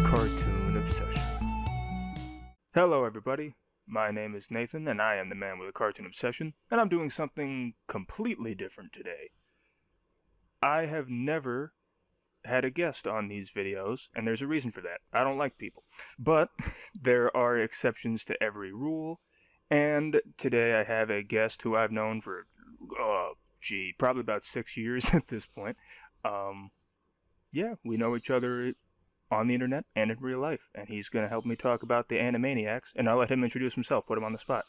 Cartoon Obsession. Hello everybody, my name is Nathan and I am the man with a cartoon obsession, and I'm doing something completely different today. I have never had a guest on these videos, and there's a reason for that. I don't like people. But there are exceptions to every rule, and today I have a guest who I've known for, probably about 6 years at this point. We know each other on the internet and in real life, and he's going to help me talk about the Animaniacs, and I'll let him introduce himself, put him on the spot.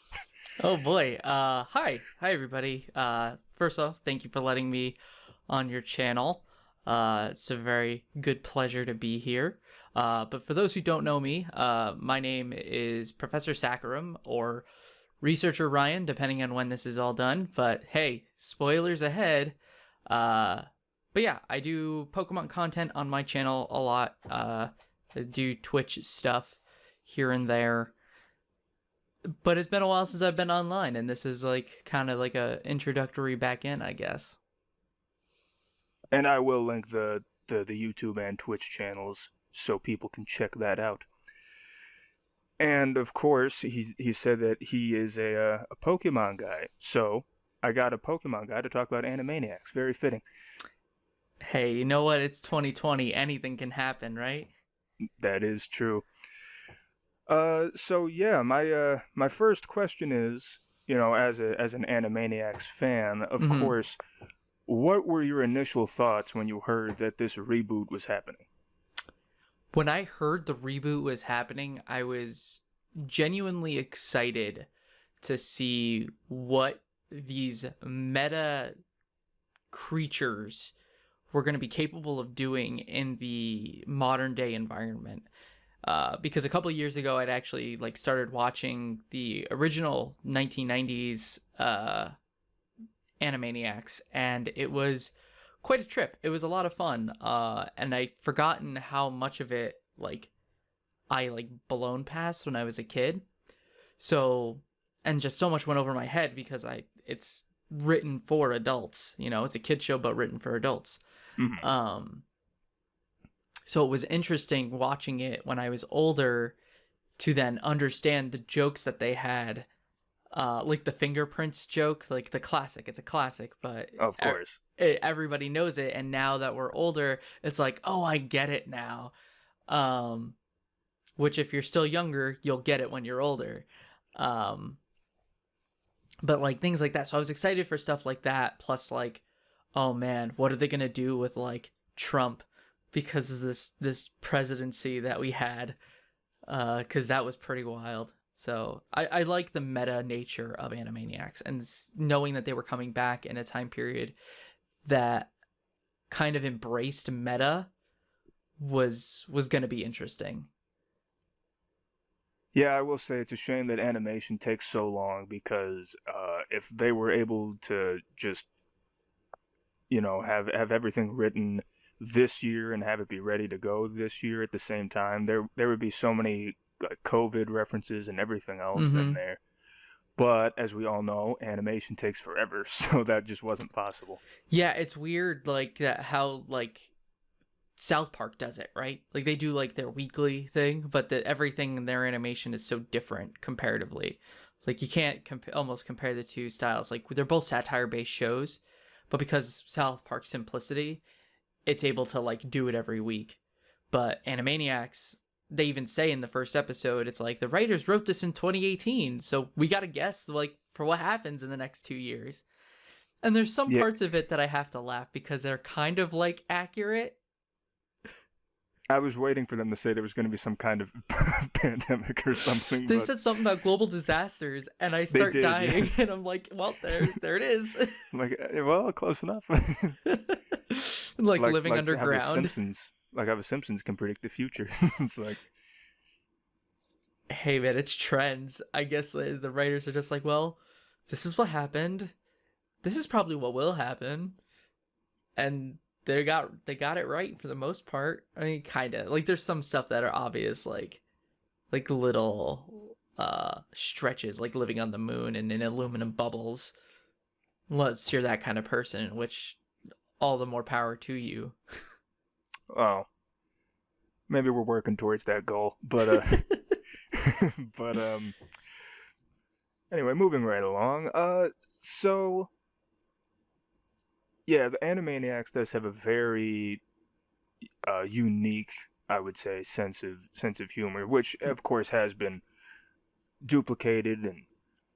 Oh boy. Hi everybody. First off, thank you for letting me on your channel. It's a very good pleasure to be here. But for those who don't know me, my name is Professor Saccharum, or Researcher Ryan, depending on when this is all done. But hey, spoilers ahead. But yeah, I do Pokemon content on my channel a lot. I do Twitch stuff here and there. But it's been a while since I've been online, and this is like kind of like a introductory back in, I guess. And I will link the YouTube and Twitch channels so people can check that out. And of course, he said that he is a Pokemon guy. So I got a Pokemon guy to talk about Animaniacs. Very fitting. Hey, you know what? It's 2020. Anything can happen, right? That is true. So yeah, my first question is, as an Animaniacs fan, of course, what were your initial thoughts when you heard that this reboot was happening? When I heard the reboot was happening, I was genuinely excited to see what these meta creatures were going to be capable of doing in the modern day environment. Because a couple of years ago, I'd actually started watching the original 1990s Animaniacs, and it was quite a trip. It was a lot of fun, and I'd forgotten how much of it I blown past when I was a kid. So, and just so much went over my head because it's written for adults. It's a kid show but written for adults. So it was interesting watching it when I was older to then understand the jokes that they had, like the fingerprints joke, like the classic. It's a classic, but of course everybody knows it. And now that we're older, it's like, oh, I get it now. Which if you're still younger, you'll get it when you're older. But things like that. So I was excited for stuff like that. Plus oh man, what are they gonna do with Trump because of this presidency that we had? Because that was pretty wild. So I like the meta nature of Animaniacs, and knowing that they were coming back in a time period that kind of embraced meta was gonna be interesting. Yeah, I will say it's a shame that animation takes so long, because if they were able to just have everything written this year and have it be ready to go this year at the same time, there would be so many COVID references and everything else in there. But as we all know, animation takes forever, so that just wasn't possible. Yeah, it's weird that how South Park does it, right? They do their weekly thing, but everything in their animation is so different comparatively. You can't almost compare the two styles. They're both satire-based shows, but because South Park's simplicity, it's able to do it every week. But Animaniacs, they even say in the first episode, it's the writers wrote this in 2018, so we got to guess for what happens in the next 2 years. And there's some parts of it that I have to laugh because they're kind of accurate. I was waiting for them to say there was going to be some kind of pandemic or something. They said something about global disasters, and I start dying, and I'm like, well, there it is. Well, close enough. Living underground. How the Simpsons can predict the future. It's hey man, it's trends. I guess the writers are just well, this is what happened. This is probably what will happen, and they got it right for the most part. I mean, kind of. There's some stuff that are obvious, little stretches, living on the moon and in aluminum bubbles. Unless you're that kind of person, which all the more power to you. Oh. maybe we're working towards that goal. But but anyway, moving right along. So yeah, the Animaniacs does have a very unique, I would say, sense of humor, which of course has been duplicated and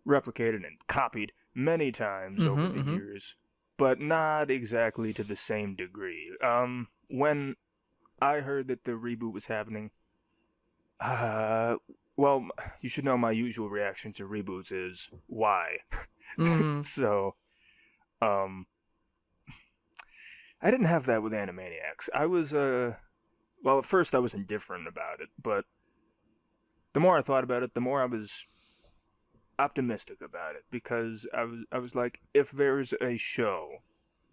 replicated and copied many times over the Mm-hmm. years, but not exactly to the same degree. When I heard that the reboot was happening, uh, well, you should know my usual reaction to reboots is why. Mm-hmm. So, um, I didn't have that with Animaniacs. I was, well, at first I was indifferent about it, but the more I thought about it, the more I was optimistic about it because I was like, if there's a show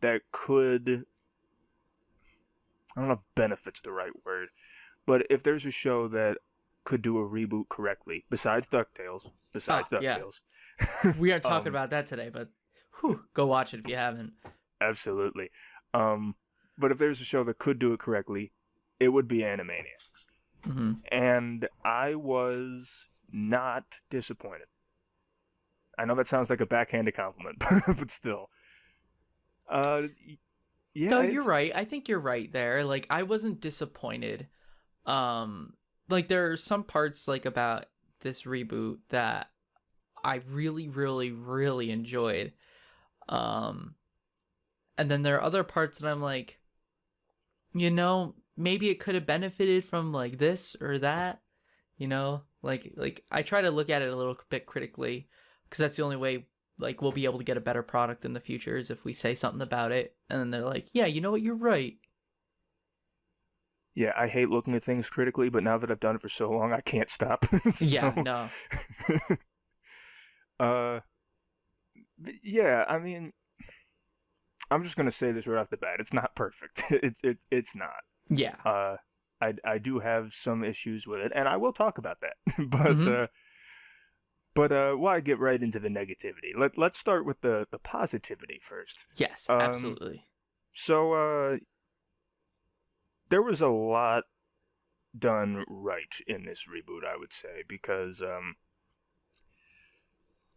that could, I don't know if benefit's the right word, but if there's a show that could do a reboot correctly, Oh, yeah. besides DuckTales, We aren't talking um, about that today, but whew, go watch it if you haven't. absolutely. Um, but if there's a show that could do it correctly, it would be Animaniacs, Mm-hmm. and I was not disappointed. I know that sounds like a backhanded compliment, but still. Uh, yeah, No, you're it's right. I think you're right there. Like, I wasn't disappointed. Like there are some parts like about this reboot that I really, really, really enjoyed. Um, and then there are other parts that I'm like, maybe it could have benefited from like this or that. Like I try to look at it a little bit critically because that's the only way like we'll be able to get a better product in the future is if we say something about it and then they're like, yeah, you know what, you're right. yeah, I hate looking at things critically, but now that I've done it for so long, I can't stop. Yeah, So, no. uh, yeah, I mean, I'm just gonna say this right off the bat. It's not perfect. It's not. Yeah. Uh, I do have some issues with it, and I will talk about that. but Mm-hmm. uh, why get right into the negativity? Let's start with the positivity first. Yes, Um, absolutely. so there was a lot done right in this reboot, I would say, because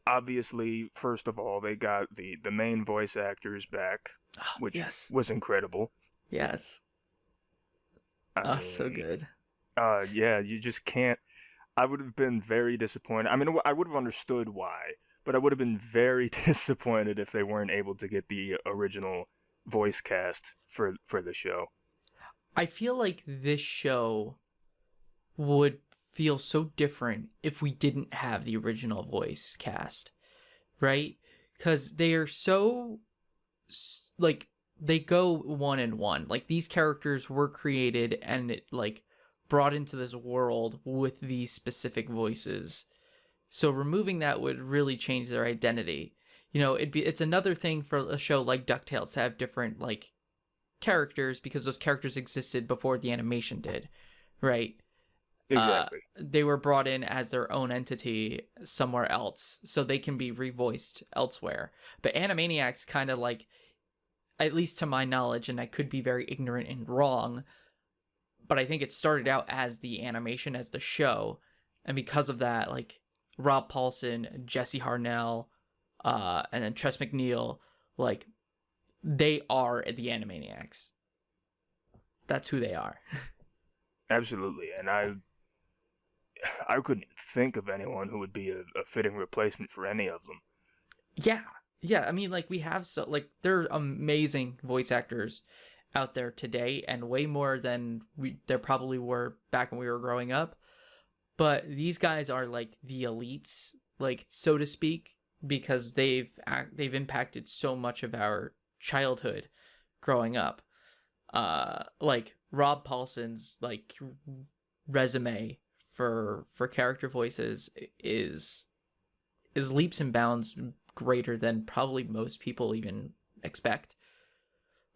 obviously, first of all, they got the main voice actors back, Oh, which yes. was incredible. Yes. I Oh, so mean, good. yeah, you just can't. I would have been very disappointed. I mean, I would have understood why, but I would have been very disappointed if they weren't able to get the original voice cast for the show. I feel like this show would feel so different if we didn't have the original voice cast, right? Because they are so, like, they go one and one. Like, these characters were created and it, like, brought into this world with these specific voices. So removing that would really change their identity. It's another thing for a show like DuckTales to have different like characters because those characters existed before the animation did, right? Exactly. They were brought in as their own entity somewhere else, so they can be revoiced elsewhere. But Animaniacs kind of like, at least to my knowledge, and I could be very ignorant and wrong, but I think it started out as the animation, as the show, and because of that, like Rob Paulson, Jesse Harnell, and then Tress MacNeille, like they are the Animaniacs. That's who they are. Absolutely, and I couldn't think of anyone who would be a fitting replacement for any of them. Yeah, yeah. I mean, like we have so like there are amazing voice actors out there today, and way more than there probably were back when we were growing up. But these guys are like the elites, like so to speak, because they've impacted so much of our childhood growing up. Like Rob Paulson's like resume for character voices is leaps and bounds greater than probably most people even expect.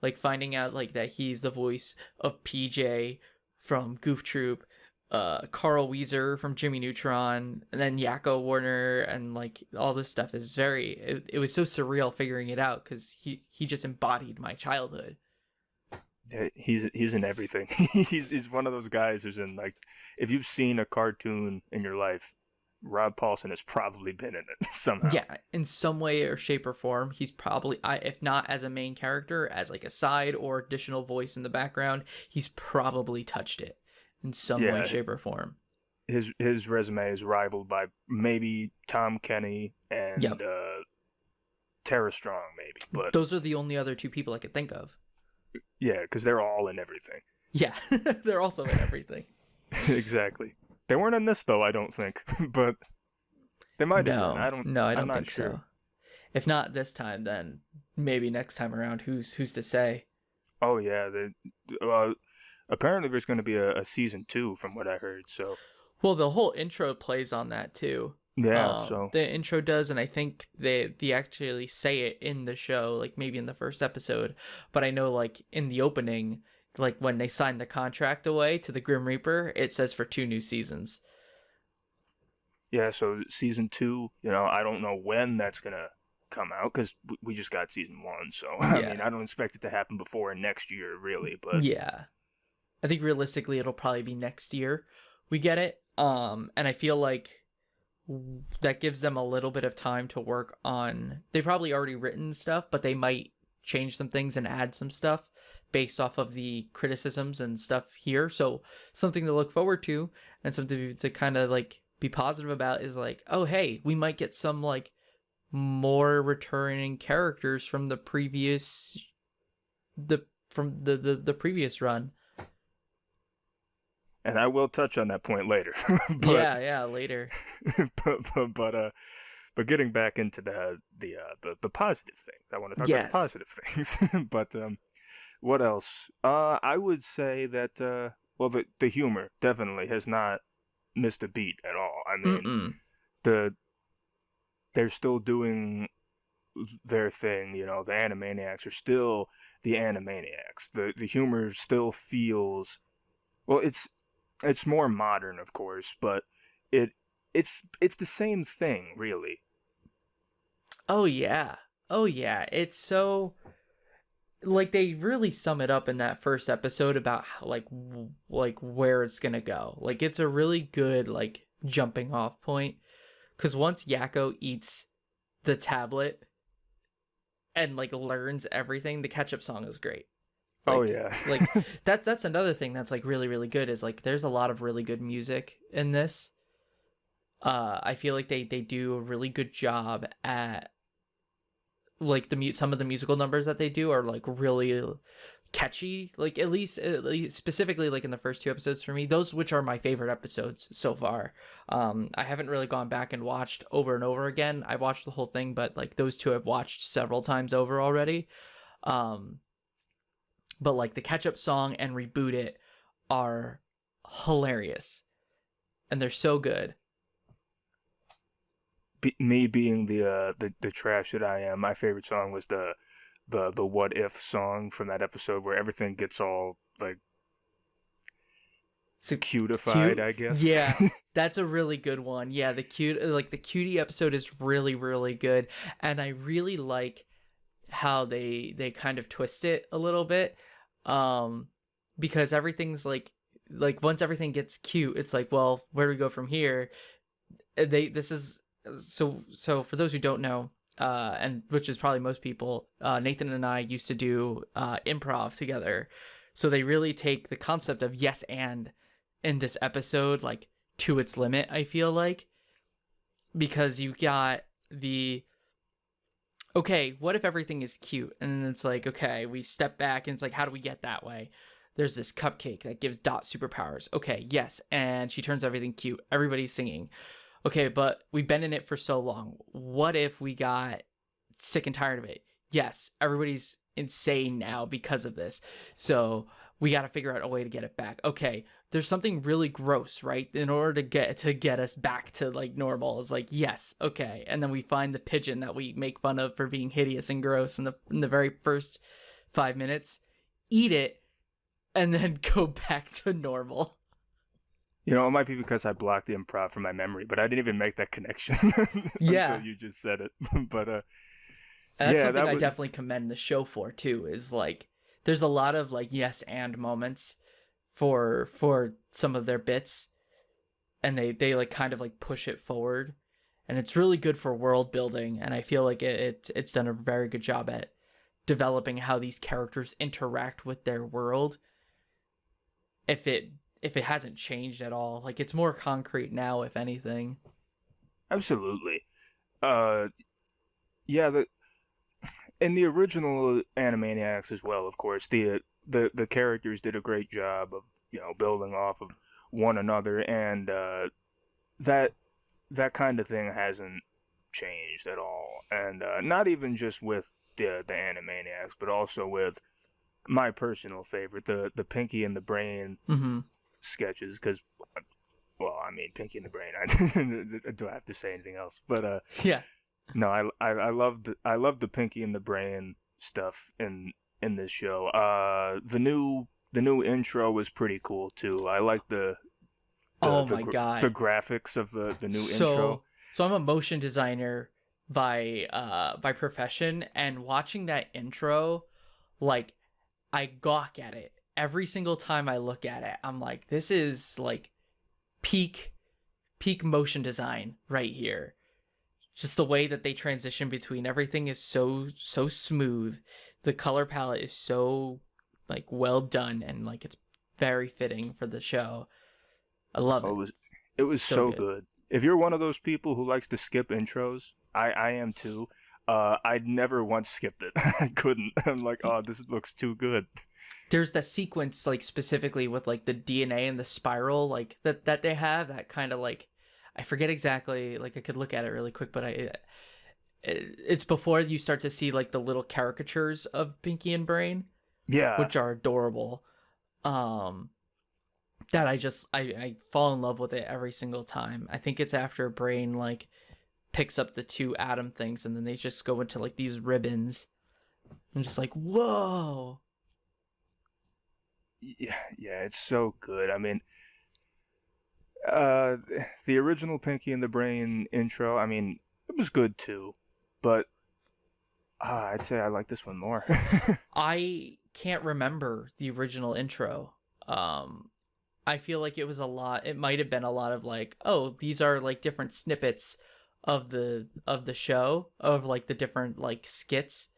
Like finding out like that he's the voice of PJ from Goof Troop, Carl Weezer from Jimmy Neutron, and then Yakko Warner, and like all this stuff is it was so surreal figuring it out because he just embodied my childhood. He's in everything. He's one of those guys who's in, like, if you've seen a cartoon in your life, Rob Paulson has probably been in it somehow. Yeah, in some way or shape or form, he's probably, if not as a main character, as like a side or additional voice in the background, he's probably touched it in some way, Yeah, shape, or form. his resume is rivaled by maybe Tom Kenny and Yep. Tara Strong, maybe. But Those are the only other two people I could think of. yeah, because they're all in everything. Yeah, they're also in everything. Exactly. They weren't in this though, I don't think, but they might have been. I I'm don't not think sure. so. If not this time, then maybe next time around. Who's to say? Oh yeah, well, apparently there's going to be a season 2 from what I heard. So Well, the whole intro plays on that too. yeah, so The intro does, and I think they actually say it in the show, like maybe in the first episode. But I know, like in the opening, like when they signed the contract away to the Grim Reaper, it says for 2 new seasons. yeah, so season 2, you know, I don't know when that's gonna come out because we just got season 1. So I Yeah. mean, I don't expect it to happen before next year, really. But Yeah, I think realistically it'll probably be next year we get it. And I feel like that gives them a little bit of time to work on. They've probably already written stuff, but they might change some things and add some stuff based off of the criticisms and stuff here. So something to look forward to, and something to kind of like be positive about is like, oh hey, we might get some like more returning characters from the previous the previous run. and I will touch on that point later. But Yeah, later. but getting back into the positive things, I want to talk about Yes. the positive things. But what else? I would say that well, the humor definitely has not missed a beat at all. I mean, Mm-mm. they're still doing their thing. You know, the Animaniacs are still the Animaniacs. The humor still feels, well, it's more modern, of course, but it's the same thing, really. Oh yeah. Oh yeah. It's so, like they really sum it up in that first episode about how, like where it's gonna go. Like it's a really good like jumping off point, because once Yakko eats the tablet and like learns everything, the catch up song is great. Oh Like yeah. like that's another thing that's like really really good, is like there's a lot of really good music in this. I feel like they do a really good job at like some of the musical numbers that they do are like really catchy, like at least specifically like in the first 2 episodes for me, those which are my favorite episodes so far. I haven't really gone back and watched over and over again. I watched the whole thing, but like those 2 I've watched several times over already. But like the catch up song and Reboot It are hilarious, and they're so good. Me being the trash that I am, my favorite song was the what if song from that episode where everything gets all like So cutified, I guess. Yeah, that's a really good one. Yeah, the cutie episode is really really good, and I really like how they kind of twist it a little bit, because everything's like once everything gets cute, it's like, well, where do we go from here? This is so for those who don't know, and which is probably most people, Nathan and I used to do improv together, so they really take the concept of yes and in this episode like to its limit, I feel like, because you got the okay, what if everything is cute? And then it's like, okay, we step back and it's like, how do we get that way? There's this cupcake that gives Dot superpowers. Okay, yes, and she turns everything cute. Everybody's singing. Okay, but we've been in it for so long. What if we got sick and tired of it? Yes, everybody's insane now because of this. So we got to figure out a way to get it back. Okay, there's something really gross, right? In order to get us back to like normal, it's like, yes, okay. And then we find the pigeon that we make fun of for being hideous and gross in the very first 5 minutes. Eat it, and then go back to normal. You know, it might be because I blocked the improv from my memory, but I didn't even make that connection Yeah. until you just said it. But And that's yeah, something that I was definitely commend the show for too, is like there's a lot of like yes and moments for some of their bits, and they like kind of like push it forward, and it's really good for world building, and I feel like it's done a very good job at developing how these characters interact with their world. If it hasn't changed at all, like it's more concrete now, if anything. Absolutely. Uh, yeah, in the original Animaniacs as well, of course, the characters did a great job of building off of one another, and that that kind of thing hasn't changed at all, and not even just with the Animaniacs, but also with my personal favorite, the Pinky and the Brain Mm-hmm. sketches, because well, I mean, Pinky and the Brain. Do I have to say anything else? But Yeah. no, I loved the Pinky and the Brain stuff in this show. The new intro was pretty cool too. I like Oh my god. the graphics of the new So intro. so I'm a motion designer by profession, and watching that intro, like I gawk at it every single time I look at it. I'm like, this is like peak motion design right here. Just the way that they transition between everything is so smooth. The color palette is so like well done, and like it's very fitting for the show. I love Oh, it. it was So so good. good. If you're one of those people who likes to skip intros, I am too. I'd never once skipped it. I couldn't. I'm like, oh, this looks too good. There's that sequence like specifically with like the DNA and the spiral like that they have, that kind of like, I forget exactly, like I could look at it really quick, but it's before you start to see like the little caricatures of Pinky and Brain, Yeah. which are adorable. Um that I fall in love with it every single time. I think it's after Brain like picks up the two atom things, and then they just go into like these ribbons. I'm just like, whoa. Yeah, it's so good. I mean, uh, the original Pinky and the Brain intro, I mean, it was good too, but I'd say I like this one more. I can't remember the original intro. Um, I feel like it was a lot. It might have been a lot of like, oh, these are like different snippets of the show, of like the different like skits.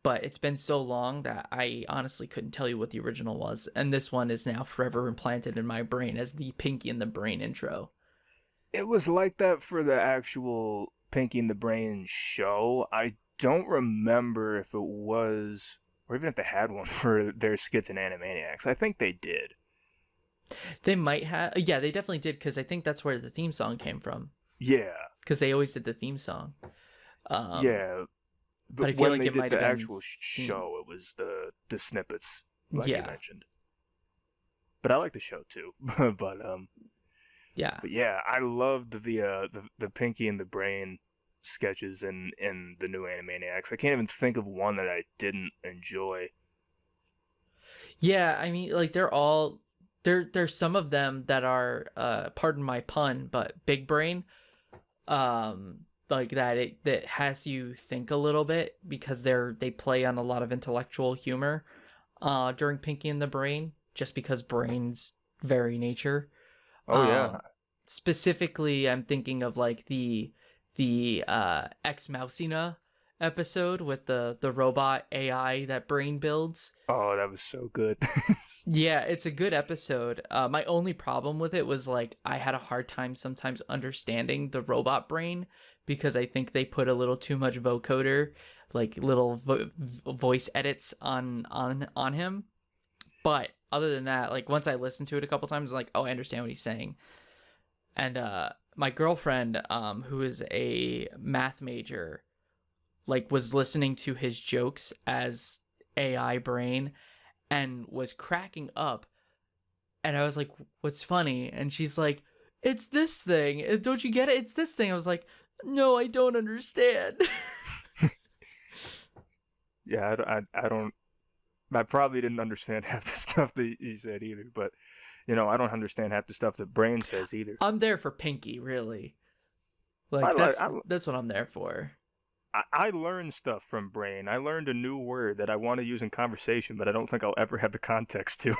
But it's been so long that I honestly couldn't tell you what the original was. And this one is now forever implanted in my brain as the Pinky and the Brain intro. It was like that for the actual Pinky and the Brain show. I don't remember if it was, or even if they had one for their skits in Animaniacs. I think they did. They might have, yeah, they definitely did, because I think that's where the theme song came from. Yeah, Because they always did the theme song. Um, yeah. but I But feel when like they it did might the have been actual seen. show, it was the snippets, like you Yeah, mentioned. But I like the show too. yeah. But yeah, I loved the Pinky and the Brain sketches in the new Animaniacs. I can't even think of one that I didn't enjoy. Yeah, I mean, like they're all there's some of them that are pardon my pun, but big brain. Like that has you think a little bit, because they play on a lot of intellectual humor during Pinky and the Brain, just because Brain's very nature. Oh yeah. Um Specifically, I'm thinking of like the Ex Machina episode with the robot AI that Brain builds. Oh, that was so good. Yeah, it's a good episode. My only problem with it was like I had a hard time sometimes understanding the robot Brain, because I think they put a little too much vocoder, like little voice edits on him. But other than that, like once I listened to it a couple times, I'm like, oh, I understand what he's saying. And my girlfriend, who is a math major, like was listening to his jokes as AI Brain and was cracking up. And I was like, what's funny? And she's like, it's this thing. Don't you get it? It's this thing. I was like, no, I don't understand. Yeah, I don't. I probably didn't understand half the stuff that he said either. But I don't understand half the stuff that Brain says either. I'm there for Pinky, really. Like I like. that's what I'm there for. I learn stuff from Brain. I learned a new word that I want to use in conversation, but I don't think I'll ever have the context to.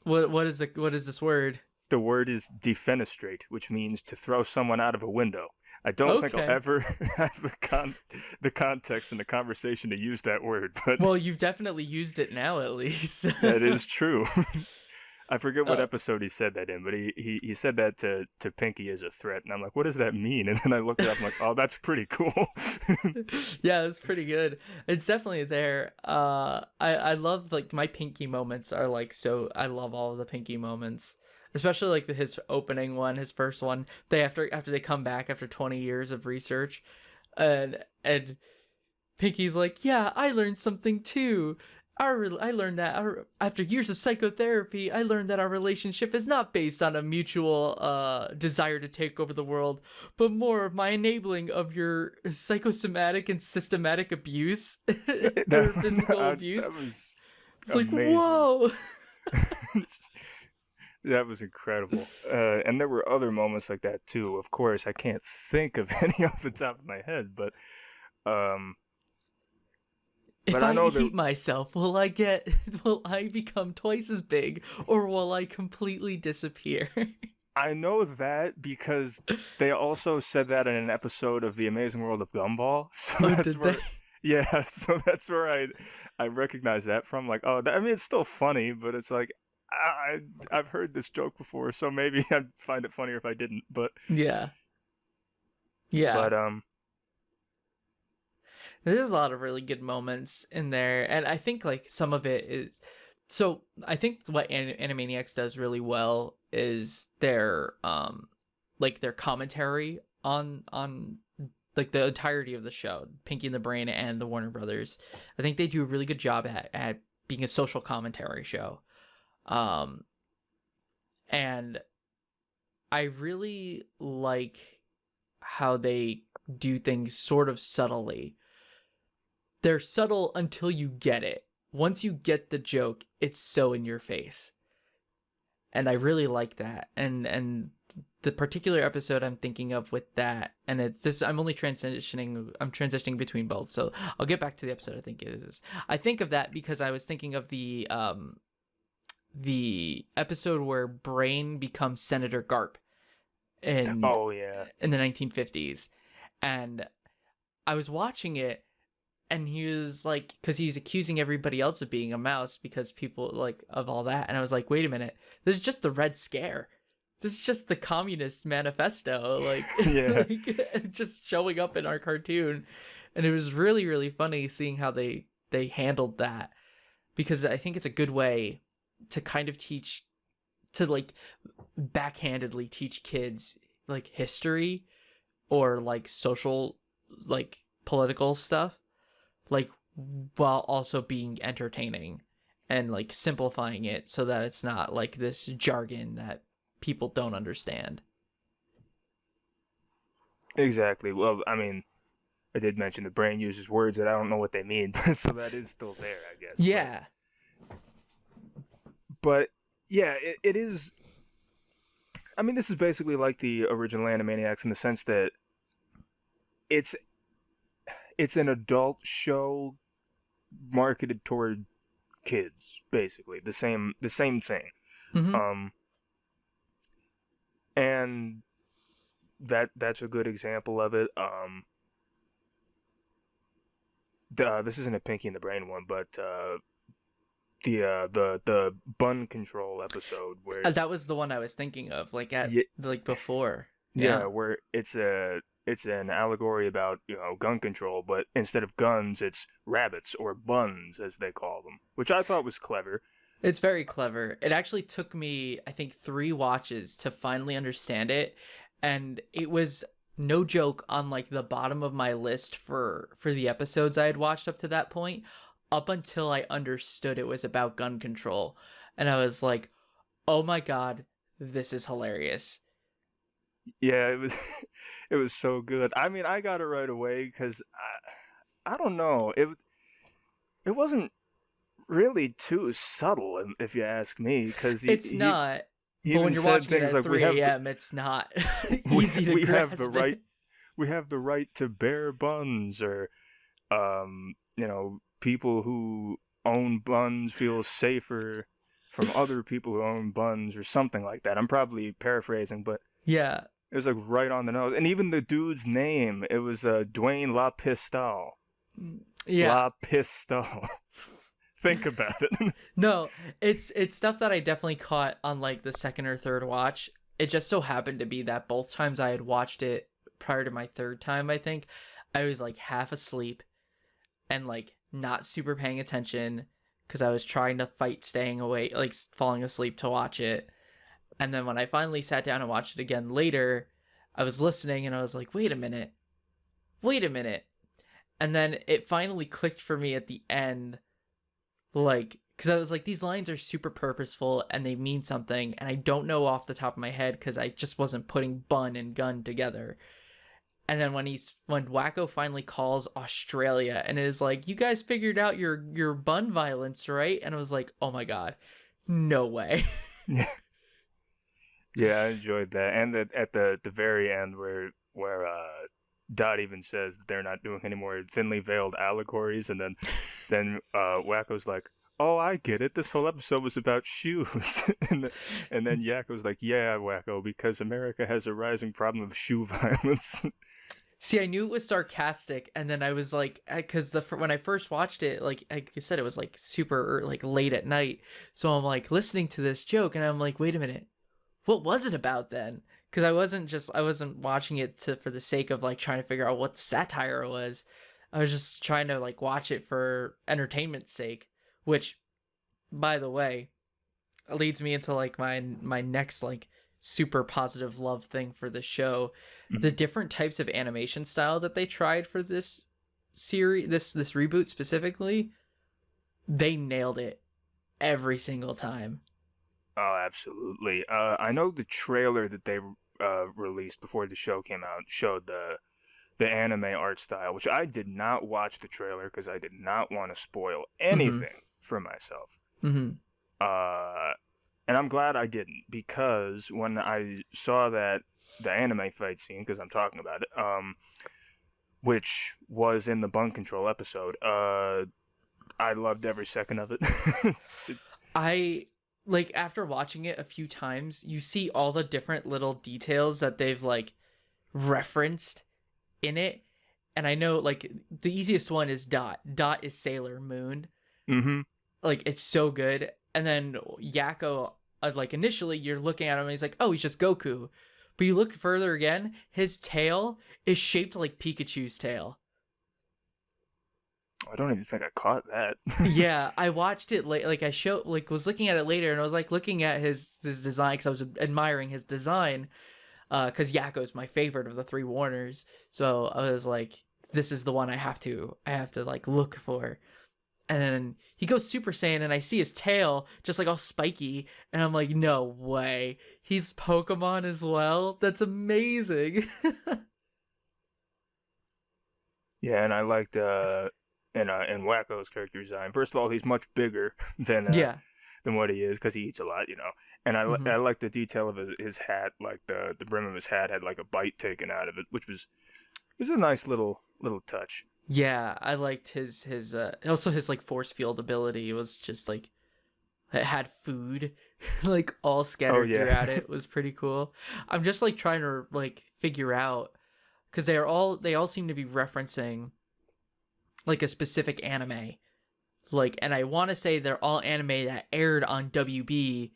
What is this word? The word is defenestrate, which means to throw someone out of a window. I don't think I'll Okay. ever have the context in the conversation to use that word, but Well, you've definitely used it now, at least. that is true. I forget what Uh, episode he said that in, but he said that to Pinky as a threat, and I'm like, what does that mean? And then I looked it up, I'm like, oh, that's pretty cool. yeah, it's pretty good. It's definitely there. I love like my Pinky moments are like so. I love all of the Pinky moments, especially like his opening one, his first one. They after they come back after 20 years of research, and Pinky's like, yeah, I learned something too. I learned that after years of psychotherapy, I learned that our relationship is not based on a mutual desire to take over the world, but more of my enabling of your psychosomatic and systematic abuse or physical abuse. That was It's like, amazing. whoa. That was incredible. And there were other moments like that too. Of course, I can't think of any off the top of my head, but If but I know heat myself, will I become twice as big, or will I completely disappear? I know that because they also said that in an episode of The Amazing World of Gumball. So Oh, that's did where, they? yeah, so that's where I recognize that from. Like, oh, I mean, it's still funny, but it's like I've heard this joke before, so maybe I'd find it funnier if I didn't. But Yeah. Yeah. but There's a lot of really good moments in there, and I think like some of it is. So I think what Animaniacs does really well is their like their commentary on like the entirety of the show, Pinky and the Brain and the Warner Brothers. I think they do a really good job at being a social commentary show, and I really like how they do things sort of subtly. They're subtle until you get it. Once you get the joke, it's so in your face. And I really like that. And the particular episode I'm thinking of with that, and it's this I'm transitioning between both. So I'll get back to the episode I think it is. I think of that because I was thinking of the episode where Brain becomes Senator Garp in oh yeah, in the 1950s. And I was watching it, and he was like, because he's accusing everybody else of being a mouse because people like of all that. And I was like, wait a minute, this is just the Red Scare. This is just the Communist Manifesto, like, Yeah. like just showing up in our cartoon. And it was really, really funny seeing how they handled that, because I think it's a good way to kind of teach, to like backhandedly teach kids like history or like social, like political stuff, like while also being entertaining and like simplifying it so that it's not like this jargon that people don't understand. Exactly. Well, I mean, I did mention the Brain uses words that I don't know what they mean, so that is still there, I guess. Yeah. But yeah, it is. I mean, this is basically like the original Animaniacs in the sense that it's an adult show marketed toward kids, basically the same thing. Mm-hmm. And that's a good example of it. This isn't a Pinky and the Brain one, but the bun control episode where That was the one I was thinking of, like like before. yeah, where it's an allegory about, gun control, but instead of guns, it's rabbits or buns as they call them, which I thought was clever. It's very clever. It actually took me, I think, 3 watches to finally understand it, and it was no joke on like the bottom of my list for the episodes I had watched up to that point, up until I understood it was about gun control, and I was like, "Oh my god, this is hilarious." Yeah, it was it was so good. I mean, I got it right away because I don't know, it wasn't really too subtle, if you ask me, because It's not. he But when even you're said watching it things at like 3 a.m., it's not easy to we grasp have the it. right we have the right to bear buns, or people who own buns feel safer from other people who own buns, or something like that. I'm probably paraphrasing, but Yeah. it was like right on the nose. And even the dude's name, it was Dwayne La Pistol. Yeah. La Pistol. Think about it. No, it's stuff that I definitely caught on like the second or third watch. It just so happened to be that both times I had watched it prior to my third time, I think, I was like half asleep and like not super paying attention because I was trying to fight staying awake, like falling asleep to watch it. And then when I finally sat down and watched it again later, I was listening and I was like, wait a minute. Wait a minute. And then it finally clicked for me at the end, like, because I was like, these lines are super purposeful and they mean something, and I don't know off the top of my head because I just wasn't putting bun and gun together. And then when Wacko finally calls Australia and is like, you guys figured out your bun violence, right? And I was like, oh my god, no way. Yeah. Yeah, I enjoyed that. And at the very end where Dot even says that they're not doing any more thinly veiled allegories, and then Wacko's like, "Oh, I get it. This whole episode was about shoes." and then Yakko's like, "Yeah, Wacko, because America has a rising problem of shoe violence." See, I knew it was sarcastic, and then I was like, because when I first watched it, like I said, it was like super like late at night, so I'm like listening to this joke, and I'm like, wait a minute, what was it about then? Because I wasn't watching it for the sake of like trying to figure out what the satire was. I was just trying to like watch it for entertainment's sake, which, by the way, leads me into like my next like super positive love thing for the show. The different types of animation style that they tried for this series, this reboot specifically, they nailed it every single time. Oh, absolutely. I know the trailer that they released before the show came out showed the anime art style, which I did not watch the trailer because I did not want to spoil anything for myself. Mm-hmm. And I'm glad I didn't, because when I saw the anime fight scene, because I'm talking about it, which was in the bun control episode, I loved every second of it. I like, after watching it a few times, you see all the different little details that they've like referenced in it. And I know like the easiest one is Dot. Dot is Sailor Moon. Mm-hmm. Like, it's so good. And then Yakko, like initially you're looking at him and he's like, oh, he's just Goku. But you look further again, his tail is shaped like Pikachu's tail. I don't even think I caught that. Yeah, I watched it like I was looking at it later, and I was like looking at his design because I was admiring his design, because Yakko's my favorite of the three Warners. So I was like, this is the one I have to like look for. And then he goes Super Saiyan, and I see his tail just like all spiky, and I'm like, no way, he's Pokemon as well. That's amazing. Yeah, and I liked in Wacko's character design. First of all, he's much bigger than what he is, because he eats a lot, And I like the detail of his hat, like the brim of his hat had like a bite taken out of it, which was a nice little touch. Yeah, I liked his also his like force field ability was just like, it had food like all scattered throughout it. It was pretty cool. I'm just like trying to like figure out, because they all seem to be referencing like a specific anime, like, and I want to say they're all anime that aired on WB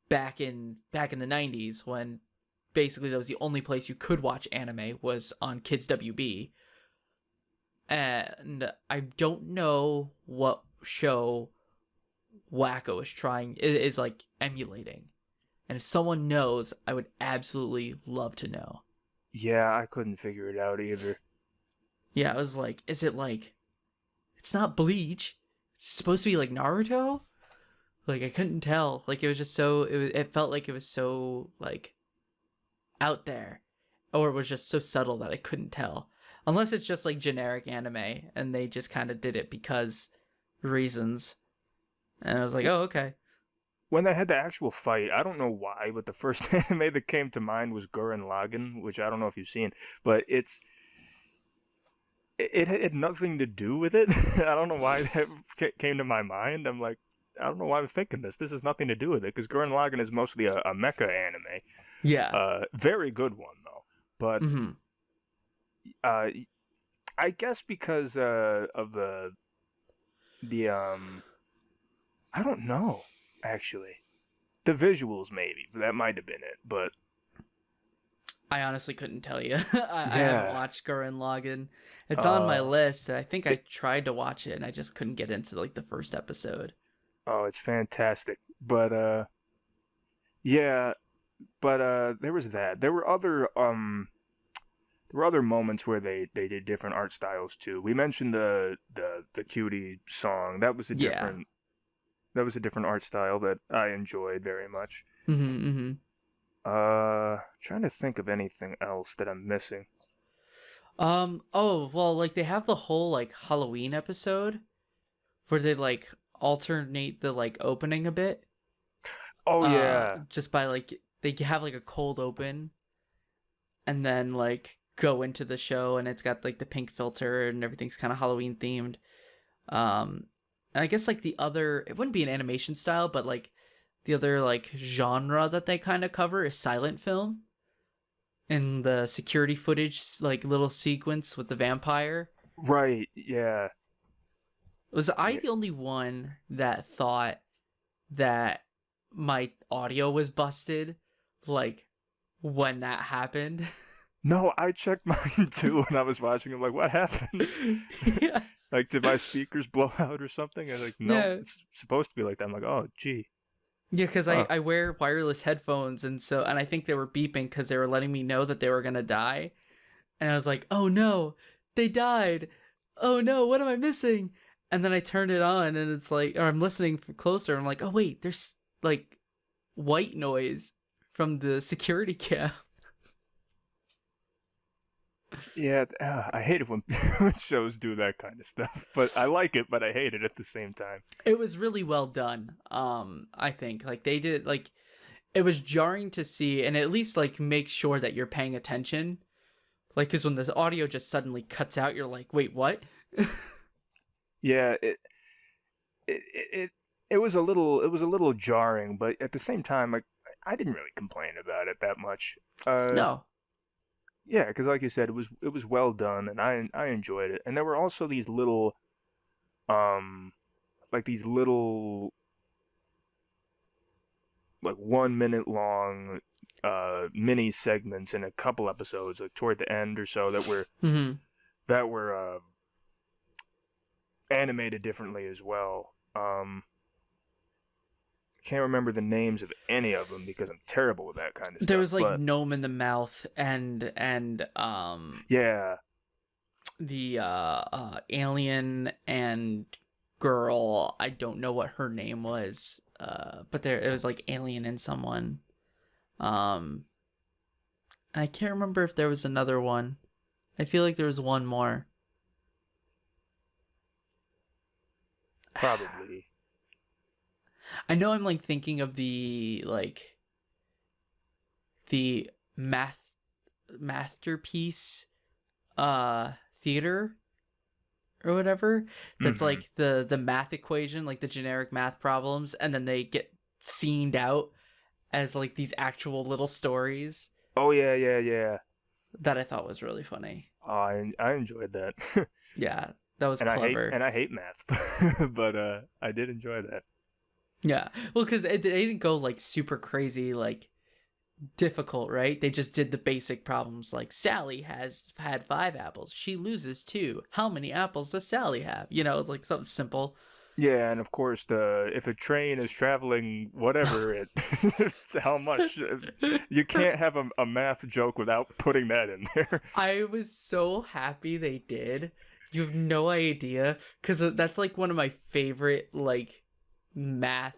back in the 90s, when basically that was the only place you could watch anime was on Kids WB. And I don't know what show Wacko is like emulating. And if someone knows, I would absolutely love to know. Yeah, I couldn't figure it out either. Yeah, I was like, is it like, it's not Bleach, it's supposed to be like Naruto? Like, I couldn't tell. Like, it was just so, it felt like it was so like out there, or it was just so subtle that I couldn't tell. Unless it's just like generic anime and they just kind of did it because reasons. And I was like, oh, okay. When they had the actual fight, I don't know why, but the first anime that came to mind was Gurren Lagann, which I don't know if you've seen, but it's it had nothing to do with it. I don't know why that came to my mind. I'm like, I don't know why I'm thinking this. This has nothing to do with it because Gurren Lagann is mostly a mecha anime. Yeah. Very good one though. But Mm-hmm. uh, I guess because of the I don't know actually. The visuals maybe that might have been it, but I honestly couldn't tell you. I haven't yeah. watched Gurren Lagann. It's on my Uh, list. I think I tried to watch it and I just couldn't get into like the first episode. oh, it's fantastic. But yeah, but there was that. There were other moments where they did different art styles too. We mentioned the cutie song. Yeah. That was a different art style that I enjoyed very much. Mm-hmm. Mm-hmm. Trying to think of anything else that I'm missing. Oh, well, like they have the whole like Halloween episode where they like alternate the like opening a bit. Oh yeah. Just by like they have like a cold open and then like go into the show and it's got like the pink filter and everything's kind of Halloween themed. And I guess like the other, it wouldn't be an animation style, but like the other like genre that they kind of cover is silent film. In the security footage like little sequence with the vampire. Right. Yeah. Was I Yeah. the only one that thought that my audio was busted like when that happened? No, I checked mine too when I was watching. I'm like, what happened? Yeah. Like, did my speakers blow out or something? And like, no, Yeah. it's supposed to be like that. I'm like, oh, gee. Yeah, because Huh. I wear wireless headphones and I think they were beeping because they were letting me know that they were gonna die. And I was like, oh no, they died. Oh no, what am I missing? And then I turned it on and it's like, or I'm listening closer. And I'm like, oh wait, there's like white noise from the security cam. Yeah, I hate it when when shows do that kind of stuff. But I like it, but I hate it at the same time. It was really well done. I think like they did like it was jarring to see and at least like make sure that you're paying attention. Like, because when the audio just suddenly cuts out, you're like, wait, what? Yeah, it it it was a little jarring, but at the same time, like I didn't really complain about it that much. Uh, No. yeah, because like you said, it was well done, and I enjoyed it. And there were also these little um like these little like 1 minute long mini segments in a couple episodes like toward the end or so Mm-hmm. that were animated differently as well. Can't remember the names of any of them because I'm terrible with that kind of There stuff, was like but gnome in the mouth and yeah. the alien and girl. I don't know what her name was. But there it was like alien and someone. I can't remember if there was another one. I feel like there was one more. Probably. I know I'm like thinking of the like the masterpiece theater or whatever that's Hmm. like the math equation, like the generic math problems, and then they get scened out as like these actual little stories Oh yeah, yeah, yeah. that I thought was really funny. Oh, I enjoyed that. Yeah, that was and clever. I hate math, but I did enjoy that. Yeah, well, because they didn't go like super crazy, like difficult, right? They just did the basic problems like Sally has had 5 apples. She loses 2. How many apples does Sally have? You know, it's like something simple. Yeah, and of course, the if a train is traveling whatever it, how much you can't have a math joke without putting that in there. I was so happy they did. You have no idea, because that's like one of my favorite like math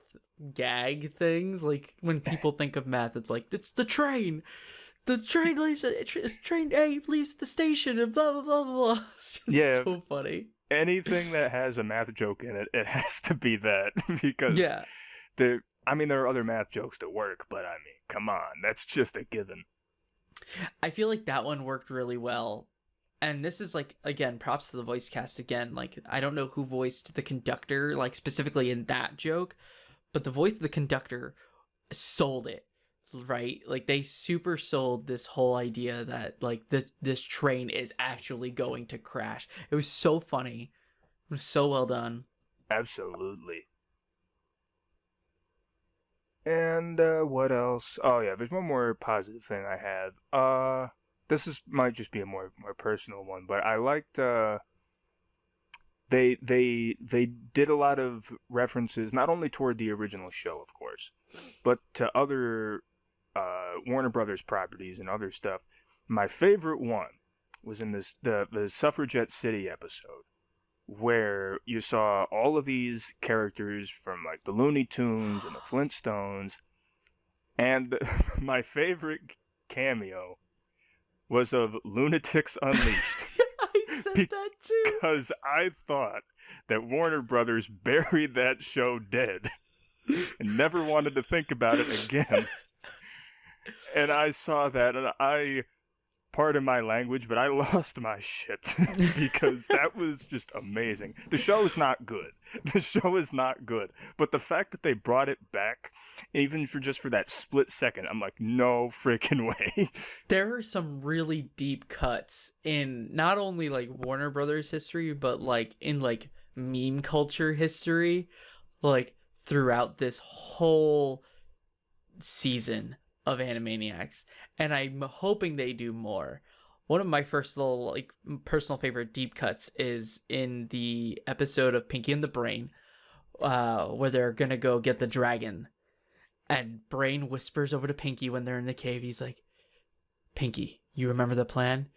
gag things. Like when people think of math, it's like it's the train. The train leaves. Train A leaves the station, and blah blah blah blah. It's just Yeah, so funny. anything that has a math joke in it, it has to be that because Yeah. I mean, there are other math jokes that work, but I mean, come on, that's just a given. I feel like that one worked really well. And this is like, again, props to the voice cast again. Like, I don't know who voiced the conductor, like specifically in that joke, but the voice of the conductor sold it, right? Like, they super sold this whole idea that like this train is actually going to crash. It was so funny. It was so well done. Absolutely. And what else? Oh yeah, there's one more positive thing I have. Might just be a more personal one, but I liked they did a lot of references not only toward the original show, of course, but to other Warner Brothers properties and other stuff. My favorite one was in the Suffragette City episode, where you saw all of these characters from like the Looney Tunes and the Flintstones, and my favorite cameo was of Lunatics Unleashed. I said that too. Because I thought that Warner Brothers buried that show dead and never wanted to think about it again. And I saw that, and pardon my language, but I lost my shit because that was just amazing. The show is not good. The show is not good. But the fact that they brought it back, even for that split second, I'm like, no freaking way. There are some really deep cuts in not only like Warner Brothers history, but like in like meme culture history, like throughout this whole season of Animaniacs, and I'm hoping they do more. One of my first little like personal favorite deep cuts is in the episode of Pinky and the Brain, where they're gonna go get the dragon, and Brain whispers over to Pinky when they're in the cave. He's like, "Pinky, you remember the plan?"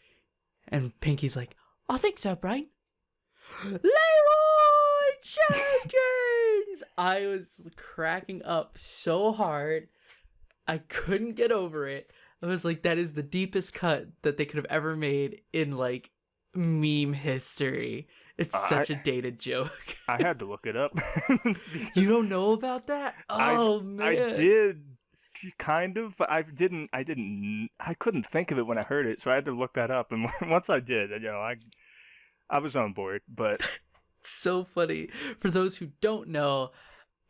And Pinky's like, "I think so, Brain." Leroy Jenkins! I was cracking up so hard. I couldn't get over it. I was like, that is the deepest cut that they could have ever made in like meme history. It's such a dated joke. I had to look it up. You don't know about that? Oh man. I did kind of. I couldn't think of it when I heard it, so I had to look that up. And once I did, I was on board. But so funny. For those who don't know,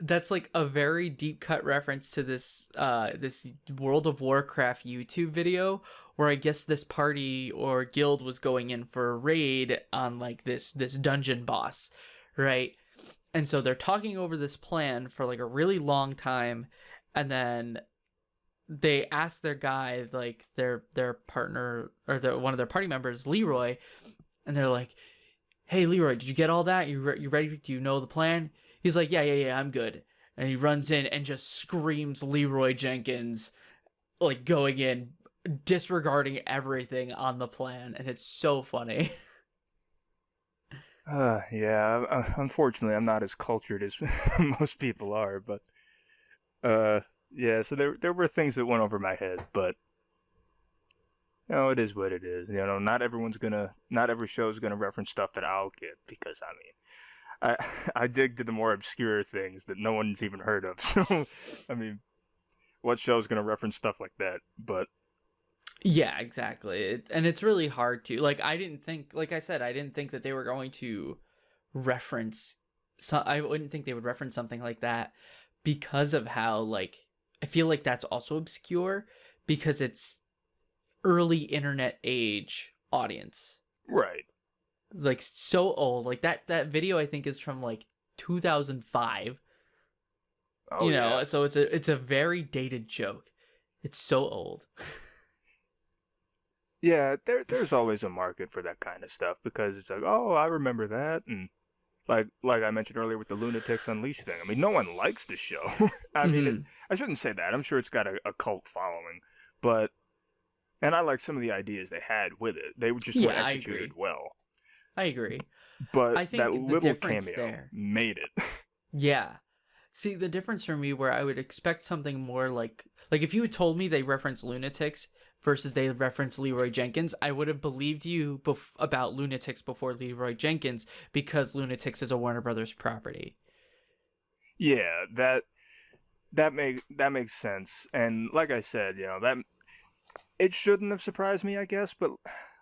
that's like a very deep cut reference to this this World of Warcraft YouTube video where I guess this party or guild was going in for a raid on like this dungeon boss, right? And so they're talking over this plan for like a really long time, and then they ask their guy, like their partner or one of their party members, Leroy, and they're like, "Hey Leroy, did you get all that? You ready? Do you know the plan?" He's like, yeah, I'm good. And he runs in and just screams Leroy Jenkins, like going in, disregarding everything on the plan. And it's so funny. Yeah, unfortunately, I'm not as cultured as most people are, but, yeah, so there were things that went over my head, but, it is what it is. Not every show is gonna reference stuff that I'll get, because, I dig to the more obscure things that no one's even heard of. So, what show's gonna reference stuff like that? But yeah, exactly. And it's really hard to like. I didn't think that they were going to reference. So I wouldn't think they would reference something like that because of how like I feel like that's also obscure because it's early internet age audience. Right. Like so old, like that video I think is from like 2005. Yeah. So it's a very dated joke. It's so old. Yeah, there's always a market for that kind of stuff because it's like, oh, I remember that, and like I mentioned earlier with the Lunatics Unleashed thing. No one likes the show. I shouldn't say that. I'm sure it's got a cult following, and I like some of the ideas they had with it. They just weren't executed well. I agree. But I think that little cameo there made it. Yeah. See, the difference for me where I would expect something more like if you had told me they reference Lunatics versus they reference Leroy Jenkins, I would have believed you about Lunatics before Leroy Jenkins because Lunatics is a Warner Brothers property. Yeah, that makes sense. And like I said, that it shouldn't have surprised me, I guess, but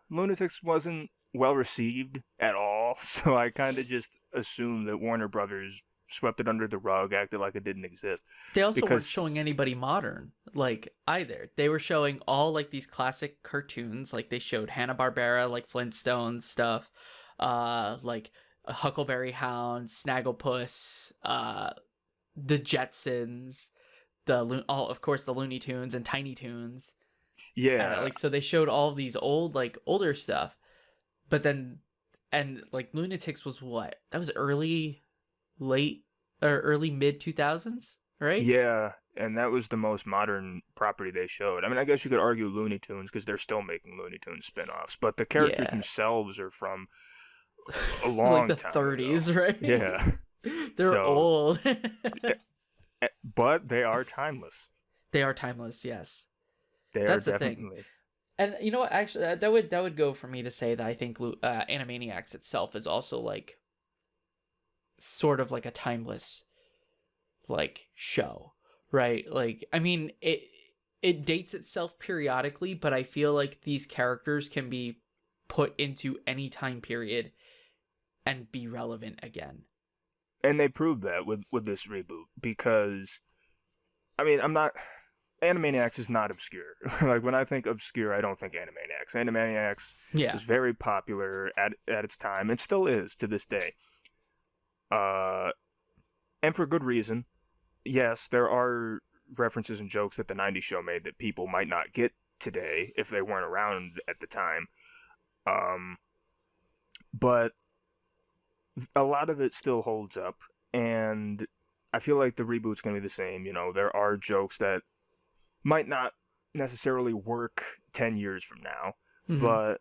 Lunatics wasn't well received at all. So I kind of just assumed that Warner Brothers swept it under the rug, acted like it didn't exist. They also weren't Because showing anybody modern, like, either. They were showing all, like, these classic cartoons. Like, they showed Hanna-Barbera, like, Flintstones stuff, like, Huckleberry Hound, Snagglepuss, the Jetsons, of course, the Looney Tunes and Tiny Toons. yeah, Like, so they showed all of these older stuff. But then, and, like, Lunatics was what? That was early mid 2000s, right? yeah, and that was the most modern property they showed. I mean, I guess you could argue Looney Tunes because they're still making Looney Tunes spin-offs, but the characters Yeah. themselves are from a Like long the time 30s, ago. right? Yeah, They're so, old. but they are timeless. They are timeless, yes. They That's are the thing. definitely. And you know what? Actually, that would go for me to say that I think Animaniacs itself is also like sort of like a timeless like show, right? Like, I mean, it dates itself periodically, but I feel like these characters can be put into any time period and be relevant again. And they proved that with this reboot because, I mean, Animaniacs is not obscure. Like, when I think obscure, I don't think Animaniacs. Animaniacs Yeah. was very popular at its time and still is to this day. And for good reason. Yes, there are references and jokes that the 90s show made that people might not get today if they weren't around at the time. But a lot of it still holds up, and I feel like the reboot's going to be the same. You know, there are jokes that might not necessarily work 10 years from now, but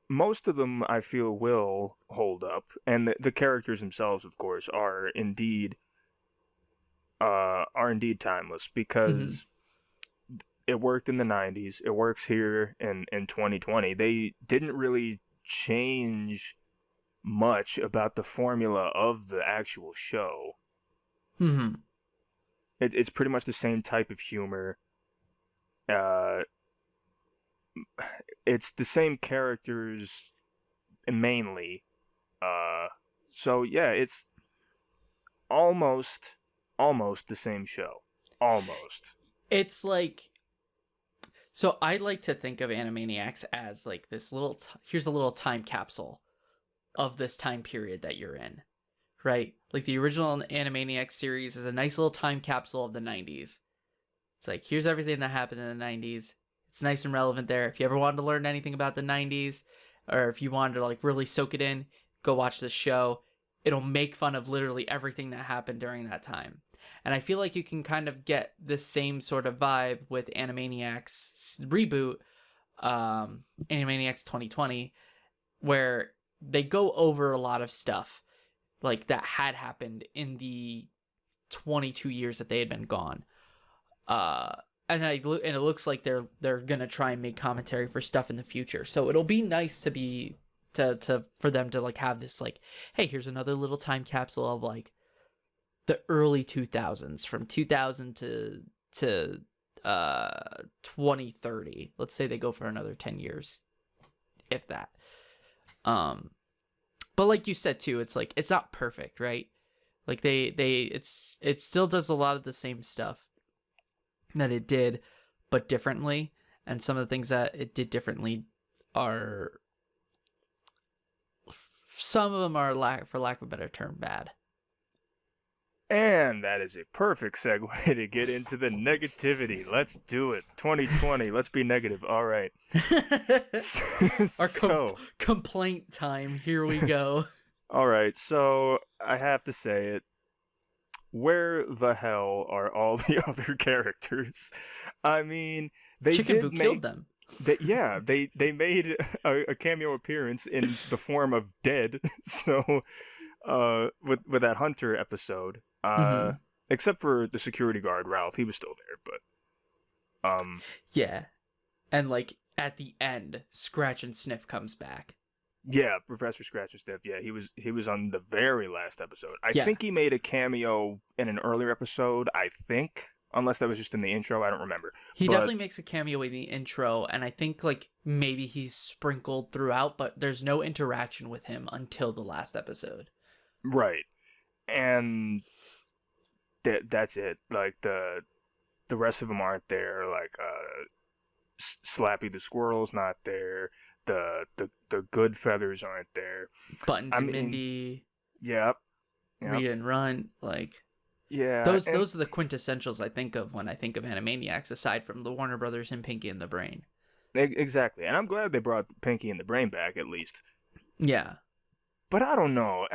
most of them I feel will hold up, and the characters themselves, of course, are indeed timeless because it worked in the 90s. It works here in 2020. They didn't really change much about the formula of the actual show. It's pretty much the same type of humor. It's the same characters mainly. So yeah, it's almost the same show. Almost. It's like, so I like to think of Animaniacs as like this little here's a little time capsule of this time period that you're in, right? Like, the original Animaniacs series is a nice little time capsule of the 90s. It's like, here's everything that happened in the 90s. It's nice and relevant there. If you ever wanted to learn anything about the 90s, or if you wanted to like really soak it in, go watch this show. It'll make fun of literally everything that happened during that time. And I feel like you can kind of get this same sort of vibe with Animaniacs Reboot, Animaniacs 2020, where they go over a lot of stuff like that had happened in the 22 years that they had been gone. And it looks like they're gonna try and make commentary for stuff in the future. So it'll be nice for them to like have this like, hey, here's another little time capsule of like the early 2000s, from 2000 to 2030. Let's say they go for another 10 years, if that. But like you said too, it's like, it's not perfect, right? Like it still does a lot of the same stuff that it did, but differently. And some of the things that it did differently are, some of them are, for lack of a better term, bad. And that is a perfect segue to get into the negativity. Let's do it. 2020, let's be negative. All right. Our complaint time. Here we go. All right. So I have to say it. Where the hell are all the other characters? I mean, Chicken Boo killed them. They made a cameo appearance in the form of Dead. So, with that Hunter episode, except for the security guard Ralph, he was still there. But, yeah, and like at the end, Scratch and Sniff comes back. Yeah, Professor Scratch and Sniff. Yeah, he was on the very last episode. I think he made a cameo in an earlier episode. I think unless that was just in the intro. I don't remember. He But definitely makes a cameo in the intro, and I think like maybe he's sprinkled throughout, but there's no interaction with him until the last episode. right, and that's it. Like the rest of them aren't there. Like Slappy the squirrel's not there. The good feathers aren't there. Buttons I and mean, Mindy, yep, Read and Run, like yeah, those are the quintessentials I think of when I think of Animaniacs, aside from the Warner Brothers and Pinky and the Brain. exactly. And I'm glad they brought Pinky and the Brain back at least. Yeah. But I don't know.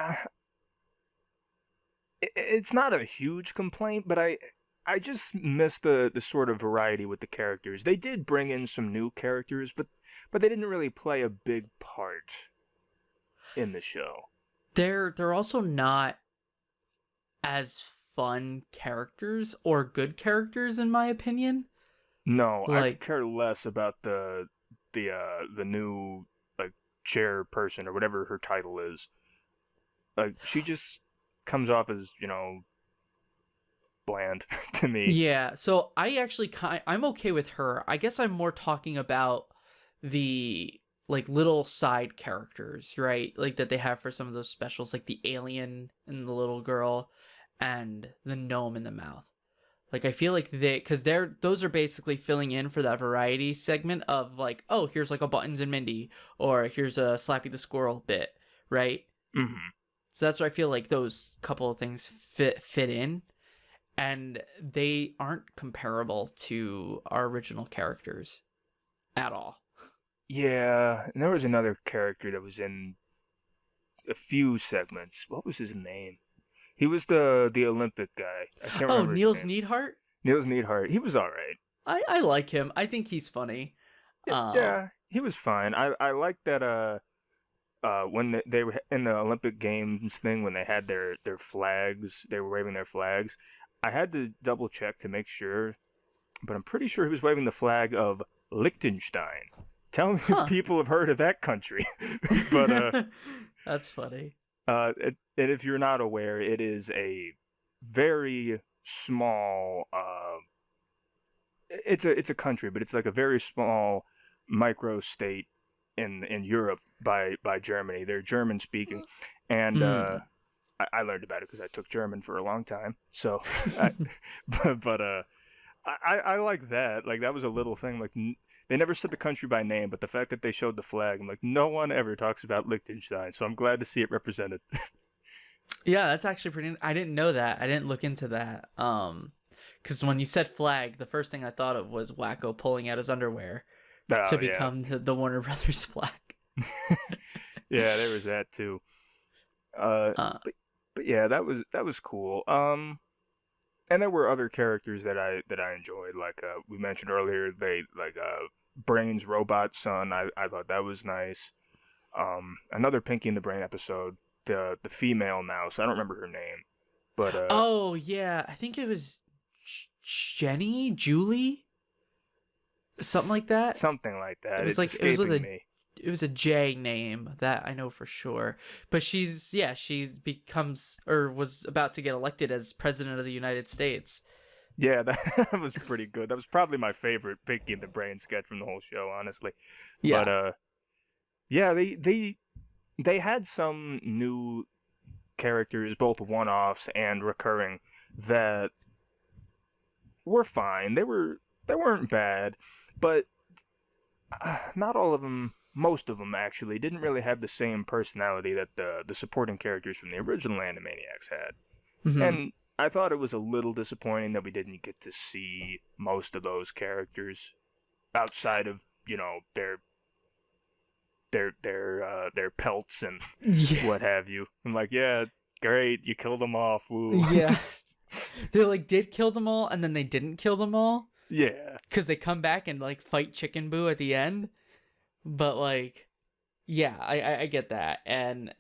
It's not a huge complaint, but I just miss the sort of variety with the characters. They did bring in some new characters, but they didn't really play a big part in the show. They're also not as fun characters or good characters in my opinion. No, I Like, care less about the new like chairperson or whatever her title is. Like she just comes off as, bland to me. yeah, so I actually I'm okay with her. I guess I'm more talking about the like little side characters, right? Like that they have for some of those specials, like the alien and the little girl and the gnome in the mouth. Like I feel like because those are basically filling in for that variety segment of like, oh, here's like a Buttons and Mindy, or here's a Slappy the Squirrel bit, right? Mm-hmm. So that's where I feel like those couple of things fit in, and they aren't comparable to our original characters at all. Yeah, and there was another character that was in a few segments. What was his name? He was the Olympic guy. I can't Oh, remember his Niels name. Neidhart? Niels Neidhart. He was all right. I like him. I think he's funny. Yeah, he was fine. I like that. When they were in the Olympic Games thing, when they had their flags, they were waving their flags. I had to double check to make sure, but I'm pretty sure he was waving the flag of Liechtenstein. Tell me if people have heard of that country. But that's funny. and if you're not aware, it is a very small. It's a country, but it's like a very small micro state in Europe by Germany. They're German speaking, and I learned about it because I took German for a long time. So, I like that. Like that was a little thing. Like they never said the country by name, but the fact that they showed the flag, I'm like, no one ever talks about Liechtenstein. So I'm glad to see it represented. Yeah, that's actually pretty. I didn't know that. I didn't look into that. Because when you said flag, the first thing I thought of was Wacko pulling out his underwear to become the Warner Brothers flag. Yeah, there was that too. But yeah, that was cool. And there were other characters that I enjoyed, like we mentioned earlier. They like Brain's robot son. I thought that was nice. Another Pinky and the Brain episode. The female mouse. I don't remember her name, but oh yeah, I think it was Julie, something like that. Something like that. It was it's like escaping me. It was a J name that I know for sure. But she's becomes or was about to get elected as president of the United States. Yeah, that was pretty good. That was probably my favorite Pinky and the Brain sketch from the whole show, honestly. Yeah. But yeah, they had some new characters, both one-offs and recurring, that were fine. They weren't bad, but not all of them. Most of them actually didn't really have the same personality that the supporting characters from the original Animaniacs had. Mm-hmm. And I thought it was a little disappointing that we didn't get to see most of those characters outside of, their pelts and what have you. I'm like, yeah, great, you killed them off. Woo. Yeah. They like did kill them all and then they didn't kill them all. Yeah. Because they come back and like fight Chicken Boo at the end. But like, yeah, I get that. And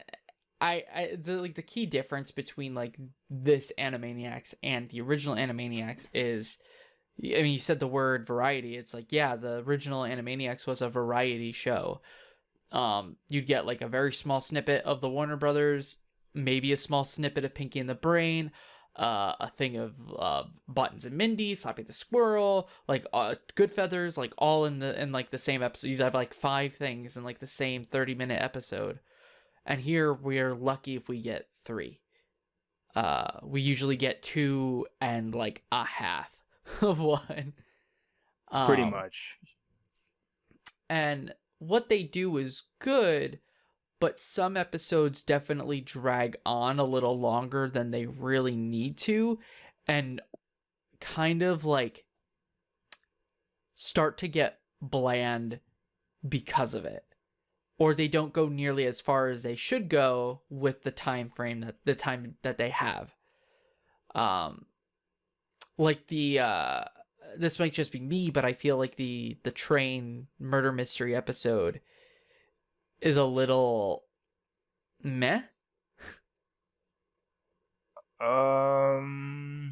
the key difference between like this Animaniacs and the original Animaniacs is, I mean, you said the word variety. It's like, yeah, the original Animaniacs was a variety show. You'd get like a very small snippet of the Warner Brothers, maybe a small snippet of Pinky and the Brain, a thing of Buttons and Mindy, Slappy the Squirrel, like Goodfeathers, like all in like the same episode. You'd have like 5 things in like the same 30-minute episode. And here we're lucky if we get 3. We usually get 2 and like a half of one. Pretty much. And what they do is good, but some episodes definitely drag on a little longer than they really need to, and kind of like start to get bland because of it. Or they don't go nearly as far as they should go with the time that they have. Like this might just be me, but I feel like the train murder mystery episode is a little meh. I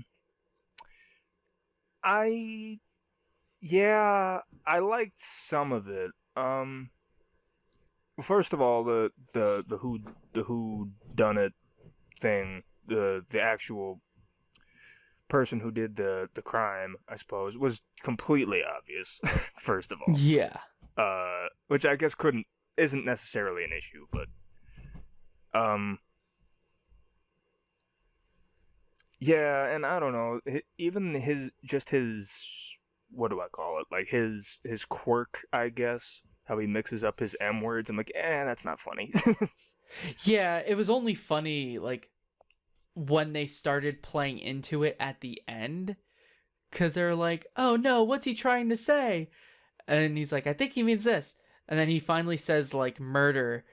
liked some of it. First of all, the who done it thing, the actual person who did the crime, I suppose, was completely obvious. First of all, Yeah. Which I guess isn't necessarily an issue, but yeah, and I don't know, even his what do I call it? Like his quirk, I guess. How he mixes up his M words. I'm like, that's not funny. Yeah, it was only funny like when they started playing into it at the end, because they're like, oh no, what's he trying to say? And he's like, I think he means this. And then he finally says like murder.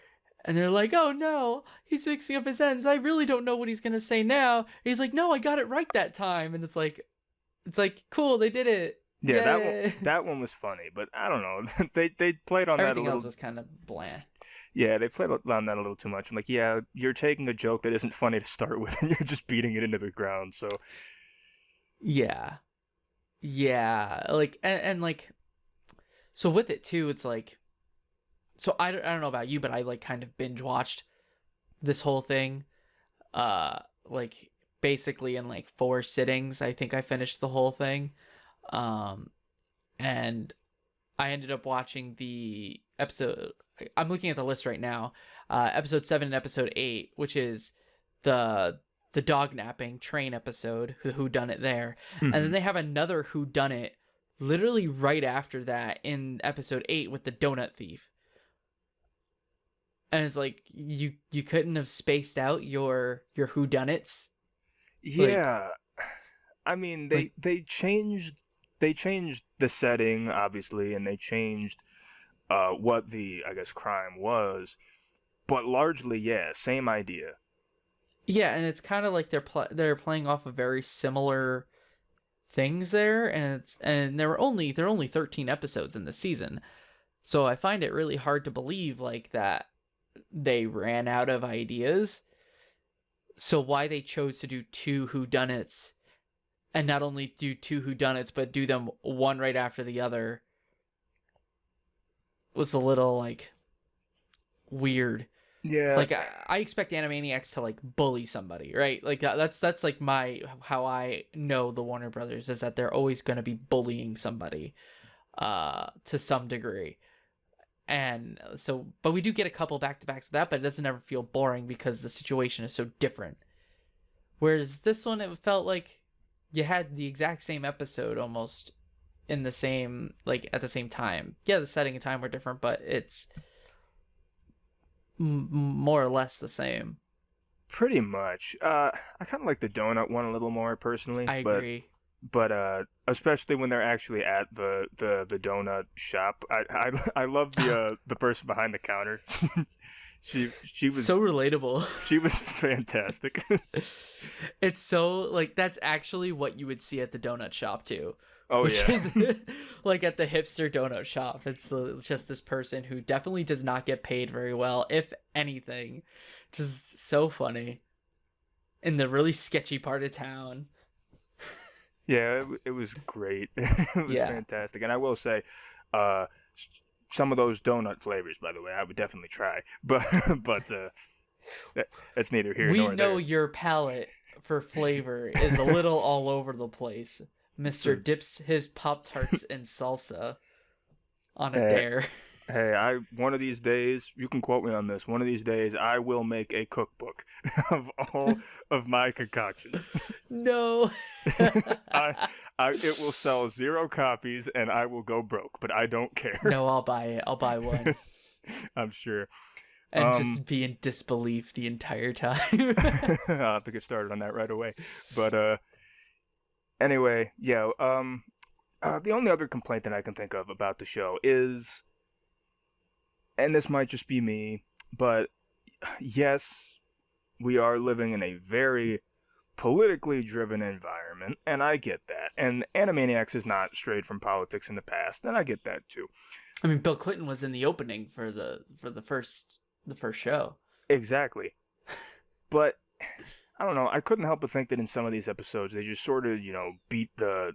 And they're like, oh no, he's mixing up his ends. I really don't know what he's going to say now. And he's like, no, I got it right that time. And it's like, cool, they did it. Yeah, that one was funny, but I don't know. they played on that a little. Everything else was kind of bland. Yeah, they played on that a little too much. I'm like, yeah, you're taking a joke that isn't funny to start with, and you're just beating it into the ground. So yeah, like and like, so with it too, it's like, so I don't know about you, but I like kind of binge watched this whole thing, like basically in like 4 sittings. I think I finished the whole thing. And I ended up watching the episode. I'm looking at the list right now. Episode 7 and episode 8, which is the dog napping train episode, who done it there. Mm-hmm. And then they have another who done it literally right after that in episode 8 with the donut thief. And it's like, you couldn't have spaced out your whodunits. Yeah. Like, I mean, they changed the setting, obviously, and they changed what the, I guess, crime was, but largely, yeah, same idea. Yeah, and it's kind of like they're playing off of very similar things there, and there are only 13 episodes in the season, so I find it really hard to believe like that they ran out of ideas. So why they chose to do 2 whodunits, and not only do 2 whodunits, but do them one right after the other, was a little, like, weird. Yeah. Like, I expect Animaniacs to, like, bully somebody, right? Like, that's like, how I know the Warner Brothers, is that they're always going to be bullying somebody, to some degree. And so, but we do get a couple back-to-backs of that, but it doesn't ever feel boring because the situation is so different. Whereas this one, it felt like you had the exact same episode almost in the same, like, at the same time. Yeah, the setting and time were different, but it's more or less the same. Pretty much. I kind of like the donut one a little more, personally. I agree. But especially when they're actually at the donut shop. I love the person behind the counter. She was so relatable. She was fantastic. It's so, like, that's actually what you would see at the donut shop too. Oh, which yeah. is like at the hipster donut shop. It's just this person who definitely does not get paid very well, if anything. Just so funny. In the really sketchy part of town. Yeah, it was great. It was fantastic. And I will say, some of those donut flavors, by the way, I would definitely try. But that's neither here nor there. We know your palate for flavor is a little all over the place. Mr. So, dips his Pop-Tarts in salsa on a eh, dare. hey, one of these days, you can quote me on this. One of these days, I will make a cookbook of all of my concoctions. No. I, it will sell 0 copies, and I will go broke. But I don't care. No, I'll buy it. I'll buy one. I'm sure. And just be in disbelief the entire time. I'll have to get started on that right away. But anyway, yeah. The only other complaint that I can think of about the show is, and this might just be me, but yes, we are living in a very politically driven environment, and I get that. And Animaniacs has not strayed from politics in the past, and I get that too. I mean, Bill Clinton was in the opening for the first show. Exactly. But I don't know, I couldn't help but think that in some of these episodes they just sort of, beat the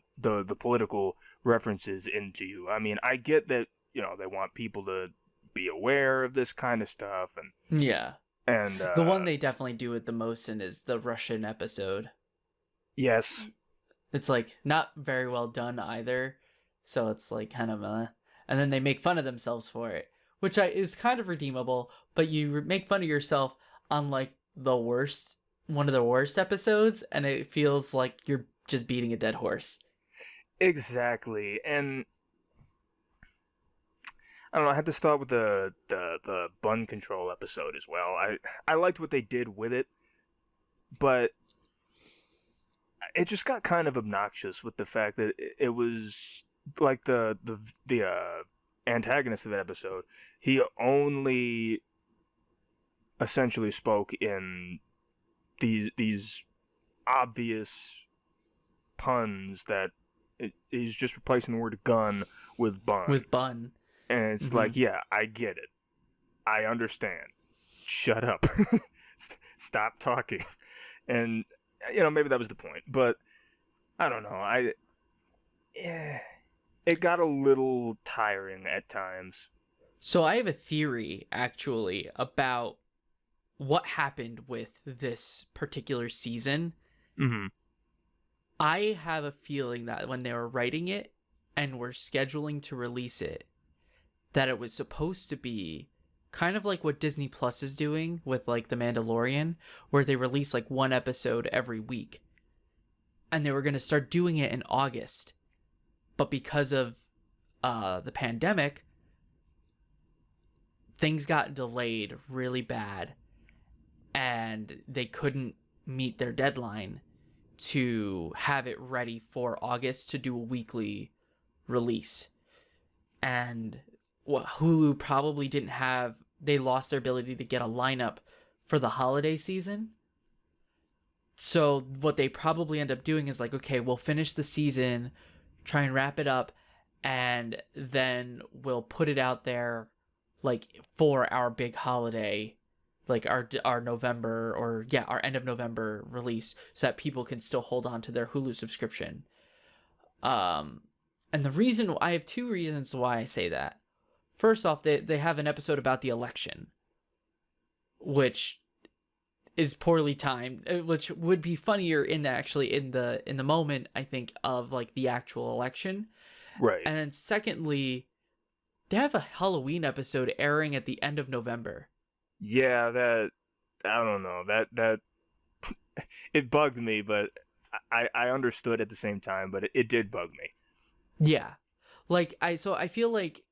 political references into you. I mean, I get that, they want people to be aware of this kind of stuff, and yeah. And the one they definitely do it the most in is the Russian episode. Yes. It's like not very well done either. So it's like kind of and then they make fun of themselves for it, which is kind of redeemable, but you make fun of yourself on like one of the worst episodes, and it feels like you're just beating a dead horse. Exactly. And I don't know, I had to start with the bun control episode as well. I liked what they did with it, but it just got kind of obnoxious with the fact that it was like the antagonist of that episode. He only essentially spoke in these obvious puns that he's just replacing the word gun with bun. With bun. And it's like, yeah, I get it. I understand. Shut up. Stop talking. And, maybe that was the point. But, I don't know. It got a little tiring at times. So I have a theory, actually, about what happened with this particular season. Mm-hmm. I have a feeling that when they were writing it and were scheduling to release it, that it was supposed to be kind of like what Disney Plus is doing with like The Mandalorian, where they release like one episode every week. And they were going to start doing it in August. But because of the pandemic, things got delayed really bad. And they couldn't meet their deadline to have it ready for August to do a weekly release. And Hulu probably didn't have, they lost their ability to get a lineup for the holiday season. So what they probably end up doing is like, okay, we'll finish the season, try and wrap it up, and then we'll put it out there like for our big holiday, like our November our end of November release, so that people can still hold on to their Hulu subscription. And the reason, I have 2 reasons why I say that. First off, they have an episode about the election, which is poorly timed, which would be funnier in the moment, I think, of like the actual election. Right. And then secondly, they have a Halloween episode airing at the end of November. Yeah, I don't know, that it bugged me, but I understood at the same time, but it did bug me. Yeah. Like I feel like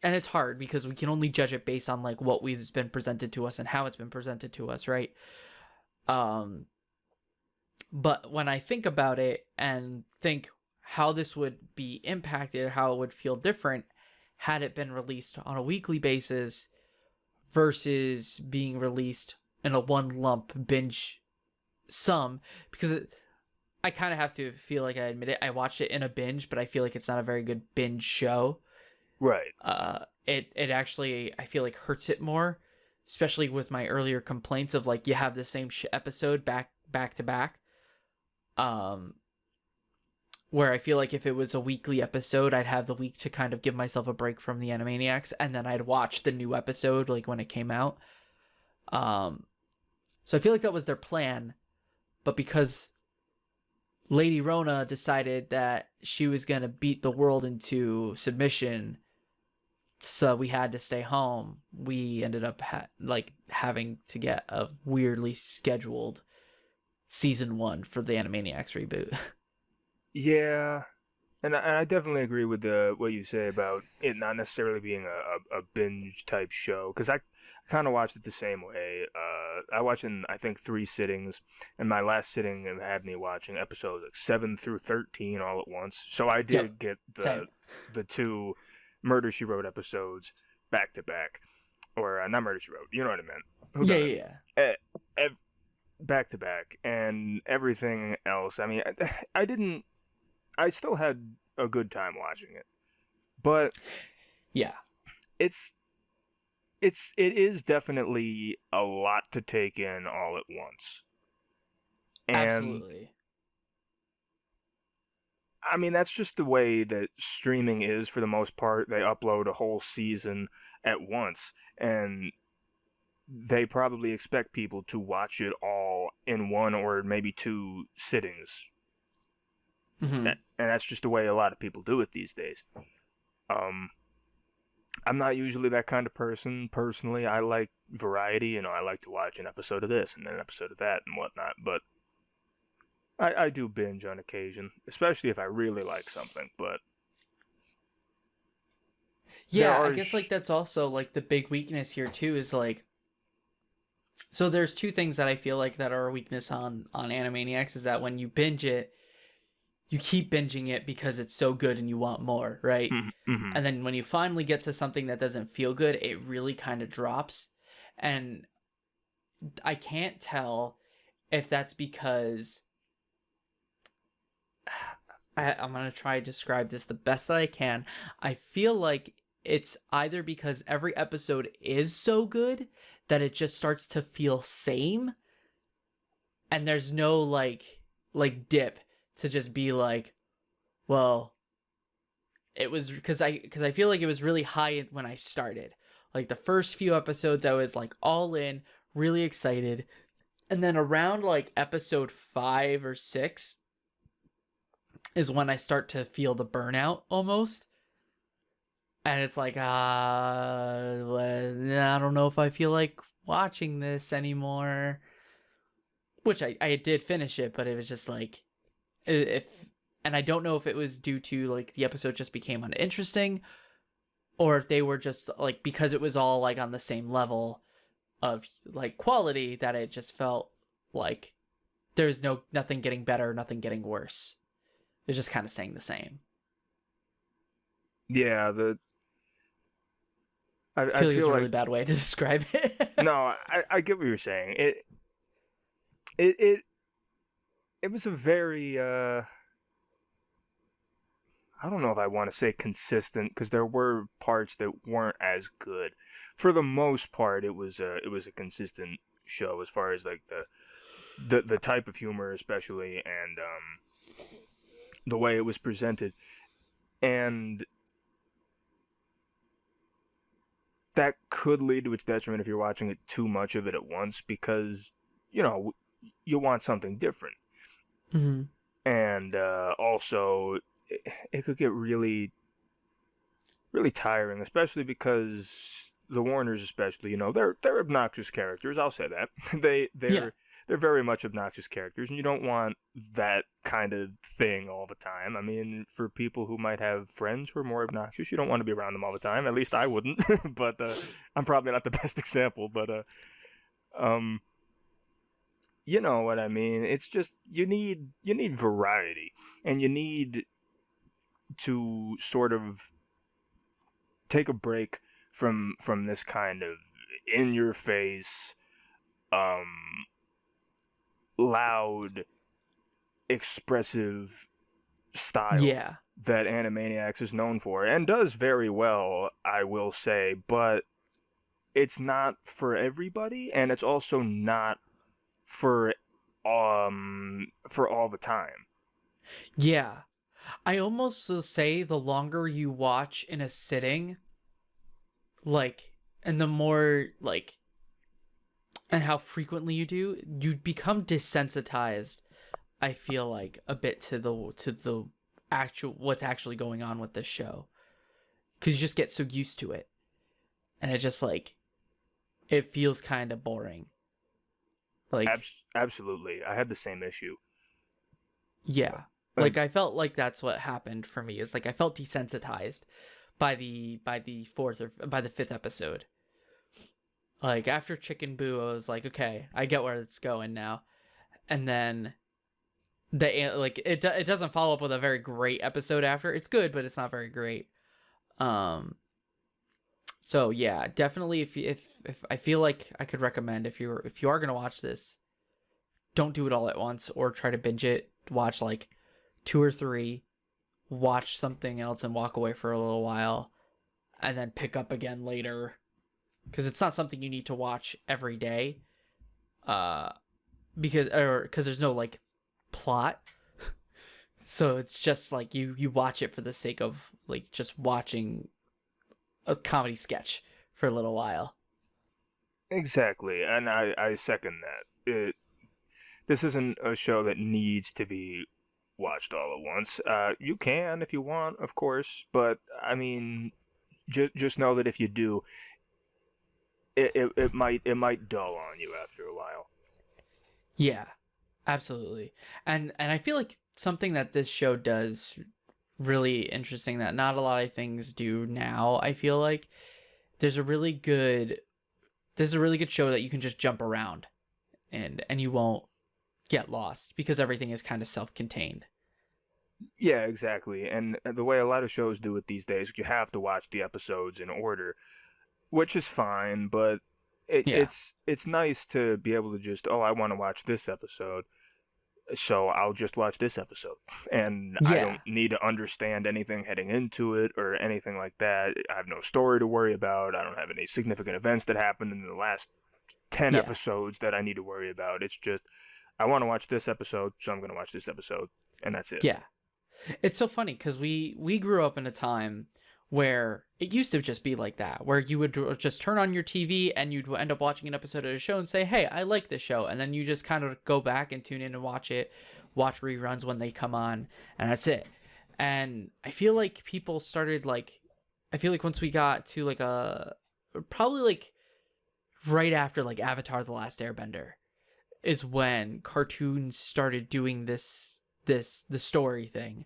and it's hard because we can only judge it based on like what has been presented to us and how it's been presented to us, right? But when I think about it and think how this would be impacted, how it would feel different had it been released on a weekly basis versus being released in a one lump binge sum, because I kind of have to feel like I admit it. I watched it in a binge, but I feel like it's not a very good binge show. Right. It actually, I feel like, hurts it more, especially with my earlier complaints of like you have the same episode back to back. Where I feel like if it was a weekly episode, I'd have the week to kind of give myself a break from the Animaniacs, and then I'd watch the new episode like when it came out. So I feel like that was their plan, but because Lady Rona decided that she was going to beat the world into submission, so we had to stay home, we ended up having to get a weirdly scheduled season 1 for the Animaniacs reboot. Yeah, and I definitely agree with what you say about it not necessarily being a binge type show, because I kind of watched it the same way. I watched in, I think, 3 sittings, and my last sitting had me watching episodes like 7 through 13 all at once. So I did get Same. the 2 Murder She Wrote episodes back to back, or not Murder She Wrote. You know what I meant? Who done it? Yeah. Back to back, and everything else. I mean, I didn't. I still had a good time watching it, but Yeah. it is definitely a lot to take in all at once. And Absolutely. I mean, that's just the way that streaming is for the most part. They upload a whole season at once, and they probably expect people to watch it all in 1 or maybe 2 sittings. Mm-hmm. And that's just the way a lot of people do it these days. I'm not usually that kind of person personally. I like variety. I like to watch an episode of this and then an episode of that and whatnot. But I do binge on occasion, especially if I really like something. But yeah, I guess that's also like the big weakness here too, is like, so there's 2 things that I feel like that are a weakness on Animaniacs, is that when you binge it, you keep binging it because it's so good and you want more, right? Mm-hmm. And then when you finally get to something that doesn't feel good, it really kind of drops. And I can't tell if that's because I'm going to try to describe this the best that I can. I feel like it's either because every episode is so good that it just starts to feel same, and there's no like dip to just be like, well, it was because I feel like it was really high when I started. Like the first few episodes I was like all in, really excited. And then around like episode 5 or 6 is when I start to feel the burnout almost. And it's like, I don't know if I feel like watching this anymore. Which I did finish it, but it was just like, and I don't know if it was due to like the episode just became uninteresting, or if they were just like, because it was all like on the same level of like quality, that it just felt like there's nothing getting better, nothing getting worse. It's just kind of saying the same. Yeah, I I feel like it's a really like bad way to describe it. no, I get what you're saying. It was a very I don't know if I want to say consistent, because there were parts that weren't as good. For the most part, it was a consistent show as far as like the type of humor, especially, and the way it was presented, and that could lead to its detriment if you're watching it too much of it at once, because you want something different. Mm-hmm. And also it could get really, really tiring, especially because the Warners, especially, they're obnoxious characters. I'll say that they're very much obnoxious characters, and you don't want that kind of thing all the time. I mean, for people who might have friends who are more obnoxious, you don't want to be around them all the time. At least I wouldn't. But I'm probably not the best example. But you know what I mean. It's just you need variety, and you need to sort of take a break from this kind of in your face, loud, expressive style that Animaniacs is known for, and does very well, I will say. But it's not for everybody, and it's also not for all the time. Yeah. I almost will say the longer you watch in a sitting, like, and the more, like, and how frequently you do, you become desensitized, I feel like, a bit to the actual what's actually going on with this show, because you just get so used to it, and it just like it feels kind of boring. Like, Absolutely, I had the same issue. yeah, Like, like I felt like that's what happened for me. Is like I felt desensitized by the fourth or by the fifth episode. Like after Chicken Boo, I was like, okay, I get where it's going now, and then it doesn't follow up with a very great episode after. It's good, but it's not very great. So yeah, definitely if I feel like I could recommend, if you are gonna watch this, don't do it all at once or try to binge it. Watch like 2 or 3, watch something else and walk away for a little while, and then pick up again later, because it's not something you need to watch every day. Because there's no like plot. So it's just like you watch it for the sake of like just watching a comedy sketch for a little while. exactly, and I second that. This isn't a show that needs to be watched all at once. You can if you want, of course, but I mean, just know that if you do, it might dull on you after a while. Yeah, absolutely. And I feel like something that this show does really interesting that not a lot of things do now, I feel like there's a really good show that you can just jump around and you won't get lost because everything is kind of self-contained. Yeah, exactly. And the way a lot of shows do it these days, you have to watch the episodes in order, which is fine, but Yeah. it's nice to be able to just, oh, I want to watch this episode, so I'll just watch this episode. And I Yeah. don't need to understand anything heading into it or anything like that. I have no story to worry about. I don't have any significant events that happened in the last 10 Yeah. episodes that I need to worry about. It's just, I want to watch this episode, so I'm going to watch this episode, and that's it. Yeah. It's so funny because we grew up in a time where it used to just be like that, where you would just turn on your TV and you'd end up watching an episode of a show and say, hey, I like this show. And then you just kind of go back and tune in and watch it, watch reruns when they come on, and that's it. And I feel like people started like, I feel like once we got to like probably like right after like Avatar: The Last Airbender is when cartoons started doing the story thing,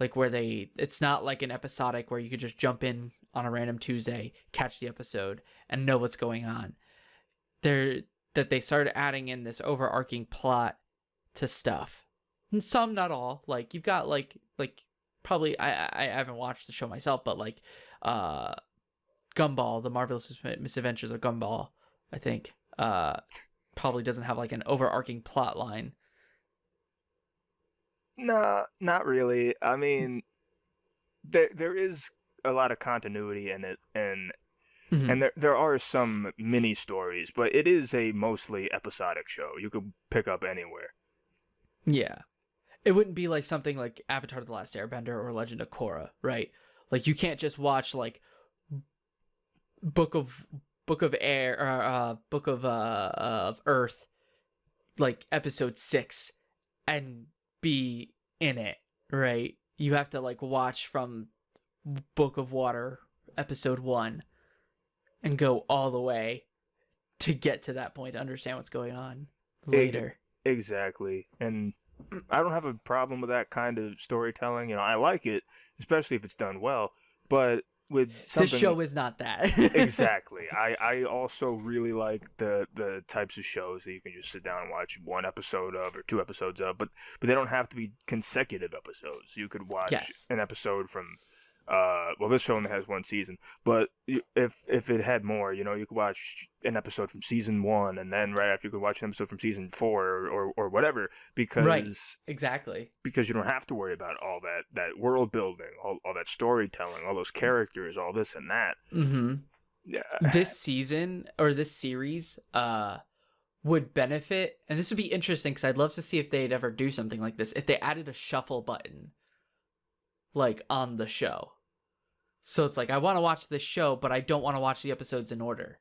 like where it's not like an episodic where you could just jump in on a random Tuesday, catch the episode and know what's going on. They started adding in this overarching plot to stuff, and some, not all. Like you've got like probably I haven't watched the show myself, but like Gumball, The Marvelous Misadventures of Gumball, I think probably doesn't have like an overarching plot line. Nah, not really. I mean, there is a lot of continuity in it, and Mm-hmm. there are some mini stories, but it is a mostly episodic show. You could pick up anywhere. Yeah. It wouldn't be like something like Avatar: The Last Airbender or Legend of Korra, right? Like you can't just watch like Book of Air or Book of Earth, like episode 6, and be in it, right? You have to like watch from Book of Water episode 1 and go all the way to get to that point to understand what's going on Ex- later. exactly. And I don't have a problem with that kind of storytelling. I like it, especially if it's done well. But with This something show is not that. exactly, I also really like the types of shows that you can just sit down and watch one episode of or 2 episodes of, but they don't have to be consecutive episodes. You could watch Yes. an episode from well, this show only has one season, but if it had more, you could watch an episode from season 1, and then right after you could watch an episode from season 4 or whatever, Right. because Exactly. you don't have to worry about all that world building, all that storytelling, all those characters, all this and that. Mm-hmm. Yeah. This season or this series would benefit, and this would be interesting because I'd love to see if they'd ever do something like this, if they added a shuffle button like on the show. So it's like, I want to watch this show, but I don't want to watch the episodes in order.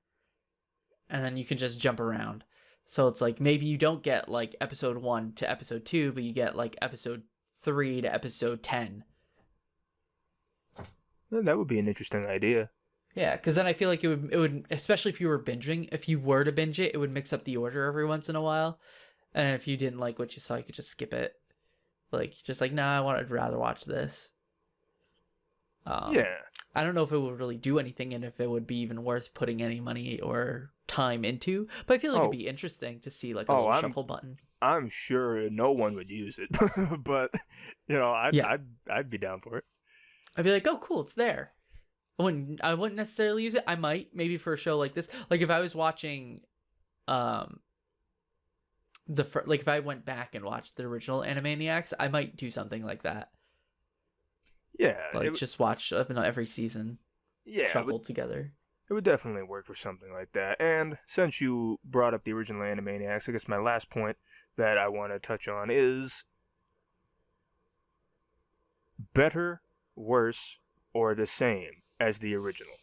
And then you can just jump around. So it's like maybe you don't get like episode 1 to episode 2, but you get like episode 3 to episode 10. Well, that would be an interesting idea. Yeah, because then I feel like it would, especially if you were binging, if you were to binge it, it would mix up the order every once in a while. And if you didn't like what you saw, you could just skip it. Like, just like, nah, I'd rather watch this. Yeah. I don't know if it would really do anything and if it would be even worth putting any money or time into, but I feel like it'd be interesting to see like a little shuffle button. I'm sure no one would use it, but you know, I'd be down for it. I'd be like, oh, cool, it's there. I wouldn't necessarily use it. I might, maybe for a show like this. Like if I was watching, like if I went back and watched the original Animaniacs, I might do something like that. Yeah, like just watch every season. Yeah, shuffled together. It would definitely work for something like that. And since you brought up the original Animaniacs, I guess my last point that I want to touch on is better, worse, or the same as the original.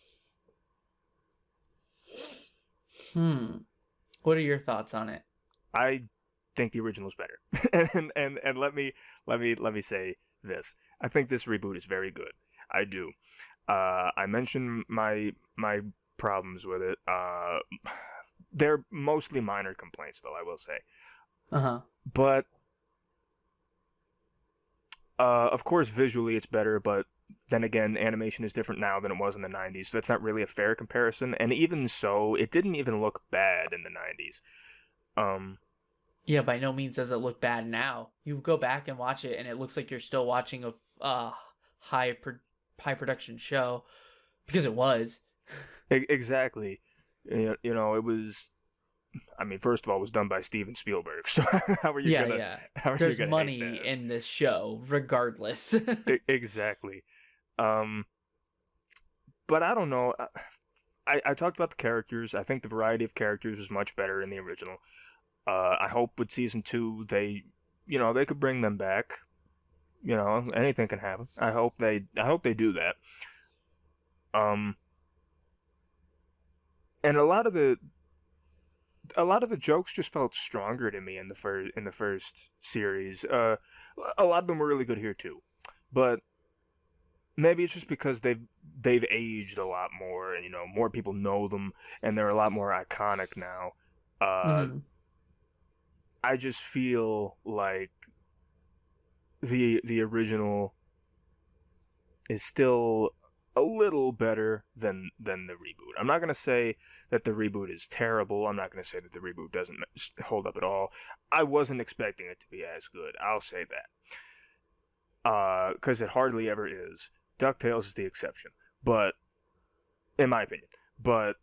What are your thoughts on it? I think the original is better. and let me say this. I think this reboot is very good. I do. I mentioned my problems with it. They're mostly minor complaints, though, I will say. But of course, visually it's better, but then again, animation is different now than it was in the 90s, so that's not really a fair comparison. And even so, it didn't even look bad in the 90s. Yeah, by no means does it look bad now. You go back and watch it, and it looks like you're still watching a high production show, because it was. Exactly. You know, it was. I mean, first of all, it was done by Steven Spielberg. So how are you gonna? Yeah. How are There's you gonna money hate that? in this show, regardless. Exactly. But I don't know. I talked about the characters. I think the variety of characters was much better in the original. I hope with season 2 they could bring them back. You know, anything can happen. I hope they do that. And a lot of the jokes just felt stronger to me in the first series. A lot of them were really good here too, but maybe it's just because they've aged a lot more, and more people know them, and they're a lot more iconic now. I just feel like the original is still a little better than the reboot. I'm not gonna say that the reboot is terrible. I'm not gonna say that the reboot doesn't hold up at all. I wasn't expecting it to be as good. I'll say that. Because it hardly ever is. DuckTales is the exception, but in my opinion. But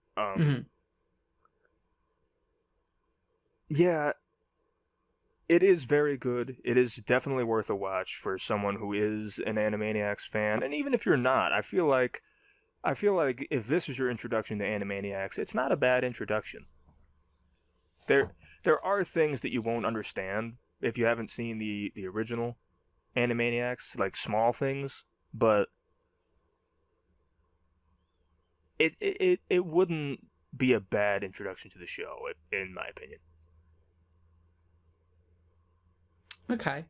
yeah, it is very good. It is definitely worth a watch for someone who is an Animaniacs fan, and even if you're not, I feel like if this is your introduction to Animaniacs, it's not a bad introduction. There are things that you won't understand if you haven't seen the original Animaniacs, like small things, but it wouldn't be a bad introduction to the show, in my opinion. Okay.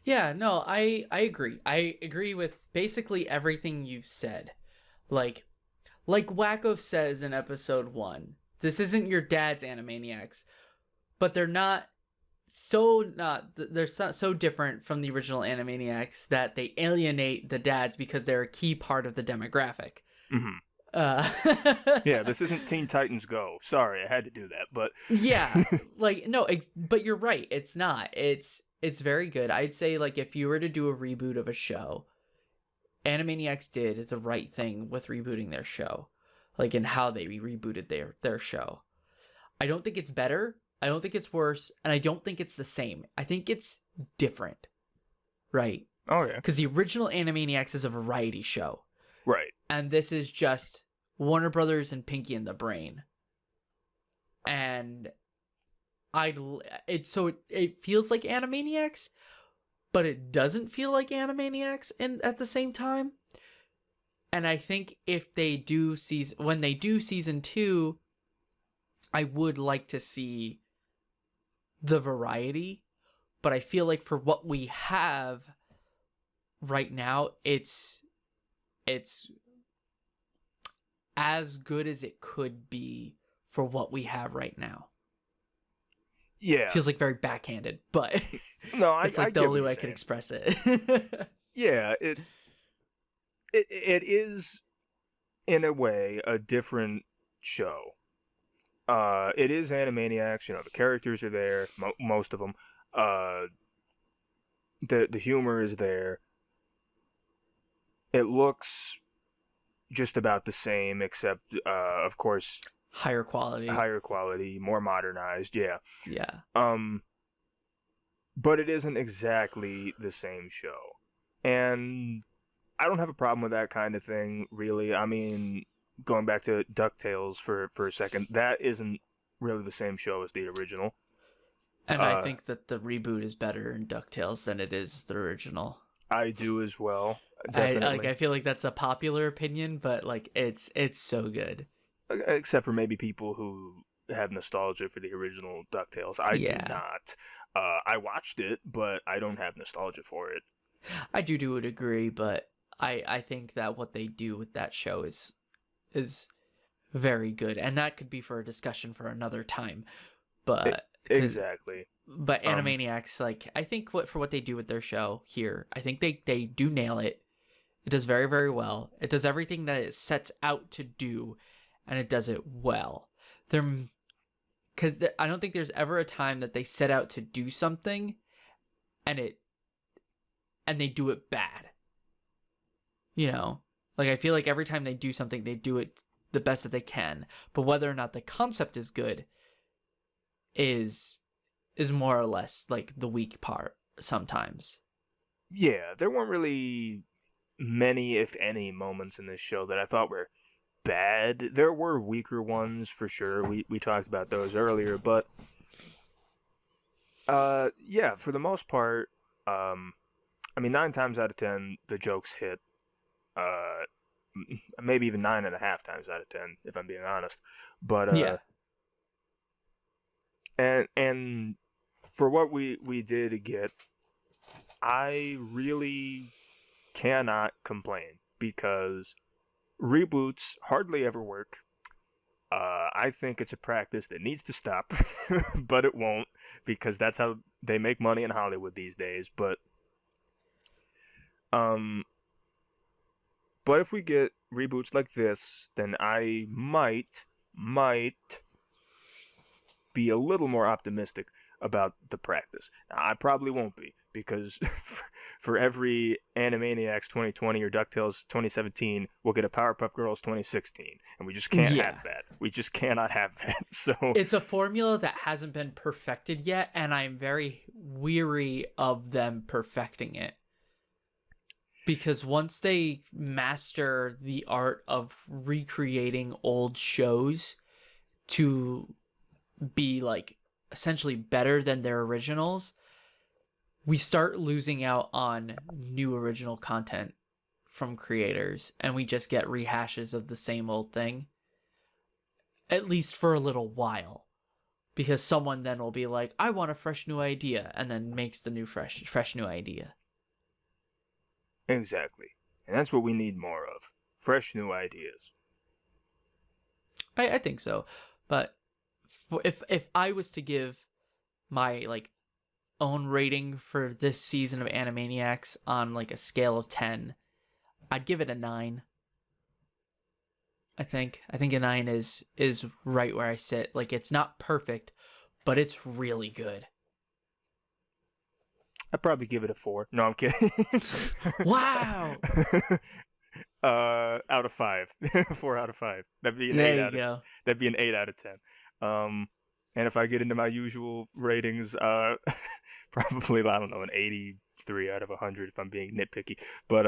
Yeah, no, I agree. I agree with basically everything you've said. Like Wacko says in episode 1, this isn't your dad's Animaniacs, but they're so different from the original Animaniacs that they alienate the dads because they're a key part of the demographic. Yeah, this isn't Teen Titans Go. Sorry, I had to do that, but yeah, like no, but you're right. It's not. It's very good. I'd say like if you were to do a reboot of a show, Animaniacs did the right thing with rebooting their show, like in how they rebooted their show. I don't think it's better. I don't think it's worse, and I don't think it's the same. I think it's different, right? Oh yeah, because the original Animaniacs is a variety show, right? And this is just Warner Brothers and Pinky and the Brain, and it feels like Animaniacs, but it doesn't feel like Animaniacs at the same time. And I think if they do season 2, I would like to see the variety, but I feel like for what we have right now, it's as good as it could be for what we have right now. Yeah. Feels like very backhanded, but No, it's I like the get only what way you're I can saying. express it. Yeah, it is in a way a different show. It is Animaniacs. The characters are there, most of them. The humor is there. It looks just about the same, except of course Higher quality, more modernized. Yeah. yeah. But it isn't exactly the same show, and I don't have a problem with that kind of thing, really. I mean, going back to DuckTales for a second, that isn't really the same show as the original. And I think that the reboot is better in DuckTales than it is the original. I do as well, definitely. I feel like that's a popular opinion, but like it's so good. Except for maybe people who have nostalgia for the original DuckTales. I do not. I watched it, but I don't have nostalgia for it. I do agree, but I think that what they do with that show is very good, and that could be for a discussion for another time. But exactly. But Animaniacs, like, I think for what they do with their show here, I think they do nail it. It does very, very well. It does everything that it sets out to do, and it does it well. Because I don't think there's ever a time that they set out to do something, and they do it bad. Like, I feel like every time they do something, they do it the best that they can. But whether or not the concept is good is more or less like the weak part sometimes. Yeah, there weren't really many, if any, moments in this show that I thought were bad. There were weaker ones for sure. We talked about those earlier, but yeah, for the most part, I mean, 9 times out of 10 the jokes hit. Maybe even 9.5 times out of 10, if I'm being honest. But yeah, and for what we did get, I really cannot complain, because reboots hardly ever work. I think it's a practice that needs to stop, but it won't, because that's how they make money in Hollywood these days. But if we get reboots like this, then I might be a little more optimistic about the practice. Now, I probably won't be, because for every Animaniacs 2020 or DuckTales 2017, we'll get a Powerpuff Girls 2016, and we just can't have that. We just cannot have that. So it's a formula that hasn't been perfected yet, and I'm very weary of them perfecting it. Because once they master the art of recreating old shows to be like essentially better than their originals, we start losing out on new original content from creators, and we just get rehashes of the same old thing, at least for a little while, because someone then will be like, I want a fresh new idea, and then makes the new fresh new idea. Exactly. And that's what we need more of. Fresh new ideas. I think so. But if I was to give my like own rating for this season of Animaniacs on like a scale of 10, I'd give it a 9. I think a 9 is right where I sit. Like, it's not perfect, but it's really good. I'd probably give it a 4. No, I'm kidding. Wow. Out of 5. 4 out of 5. That'd be an there 8 you out of go. That'd be an 8 out of 10. And if I get into my usual ratings, probably, I don't know, an 83 out of 100 if I'm being nitpicky. But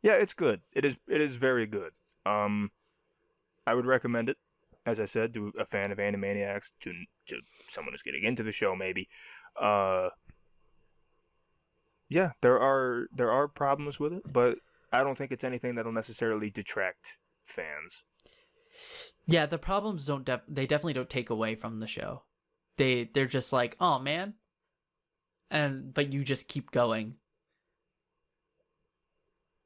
yeah, it's good. It is very good. I would recommend it, as I said, to a fan of Animaniacs, to someone who's getting into the show maybe. Yeah, there are problems with it, but I don't think it's anything that'll necessarily detract fans. Yeah, the problems they definitely don't take away from the show. they're just like, oh man, but you just keep going.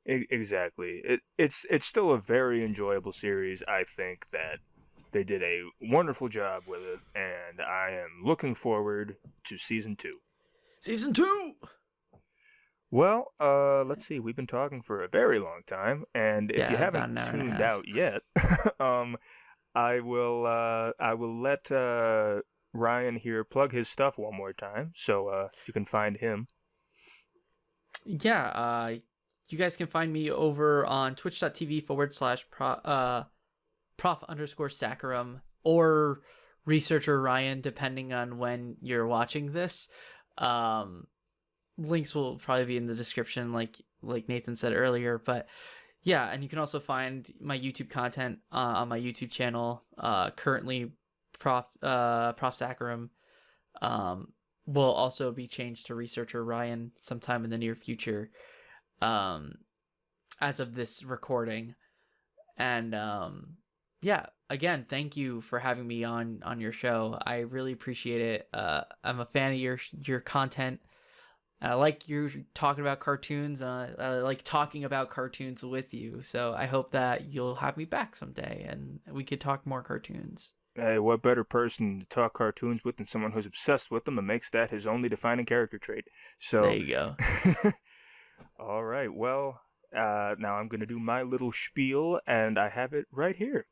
Exactly. It's still a very enjoyable series. I think that they did a wonderful job with it, and I am looking forward to season 2. Season 2. Well, let's see. We've been talking for a very long time, and if you Yeah, about haven't an hour and a tuned half. out yet, I will let Ryan here plug his stuff one more time, so you can find him. Yeah, you guys can find me over on twitch.tv/prof_Saccharum or researcher Ryan, depending on when you're watching this. Links will probably be in the description, like Nathan said earlier. But yeah, and you can also find my YouTube content on my YouTube channel. Currently, Prof Saccharum will also be changed to researcher Ryan sometime in the near future. As of this recording, and yeah, again, thank you for having me on your show. I really appreciate it. I'm a fan of your content. I like you talking about cartoons. I like talking about cartoons with you. So I hope that you'll have me back someday and we could talk more cartoons. Hey, what better person to talk cartoons with than someone who's obsessed with them and makes that his only defining character trait? So, There you go. all right. Well, now I'm going to do my little spiel, and I have it right here.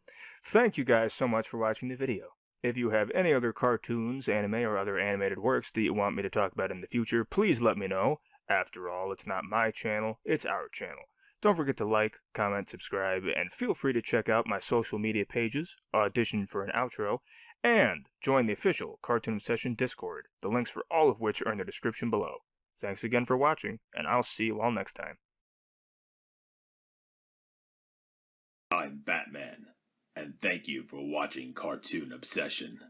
Thank you guys so much for watching the video. If you have any other cartoons, anime, or other animated works that you want me to talk about in the future, please let me know. After all, it's not my channel, it's our channel. Don't forget to like, comment, subscribe, and feel free to check out my social media pages, audition for an outro, and join the official Cartoon Obsession Discord, the links for all of which are in the description below. Thanks again for watching, and I'll see you all next time. I'm Batman, and thank you for watching Cartoon Obsession.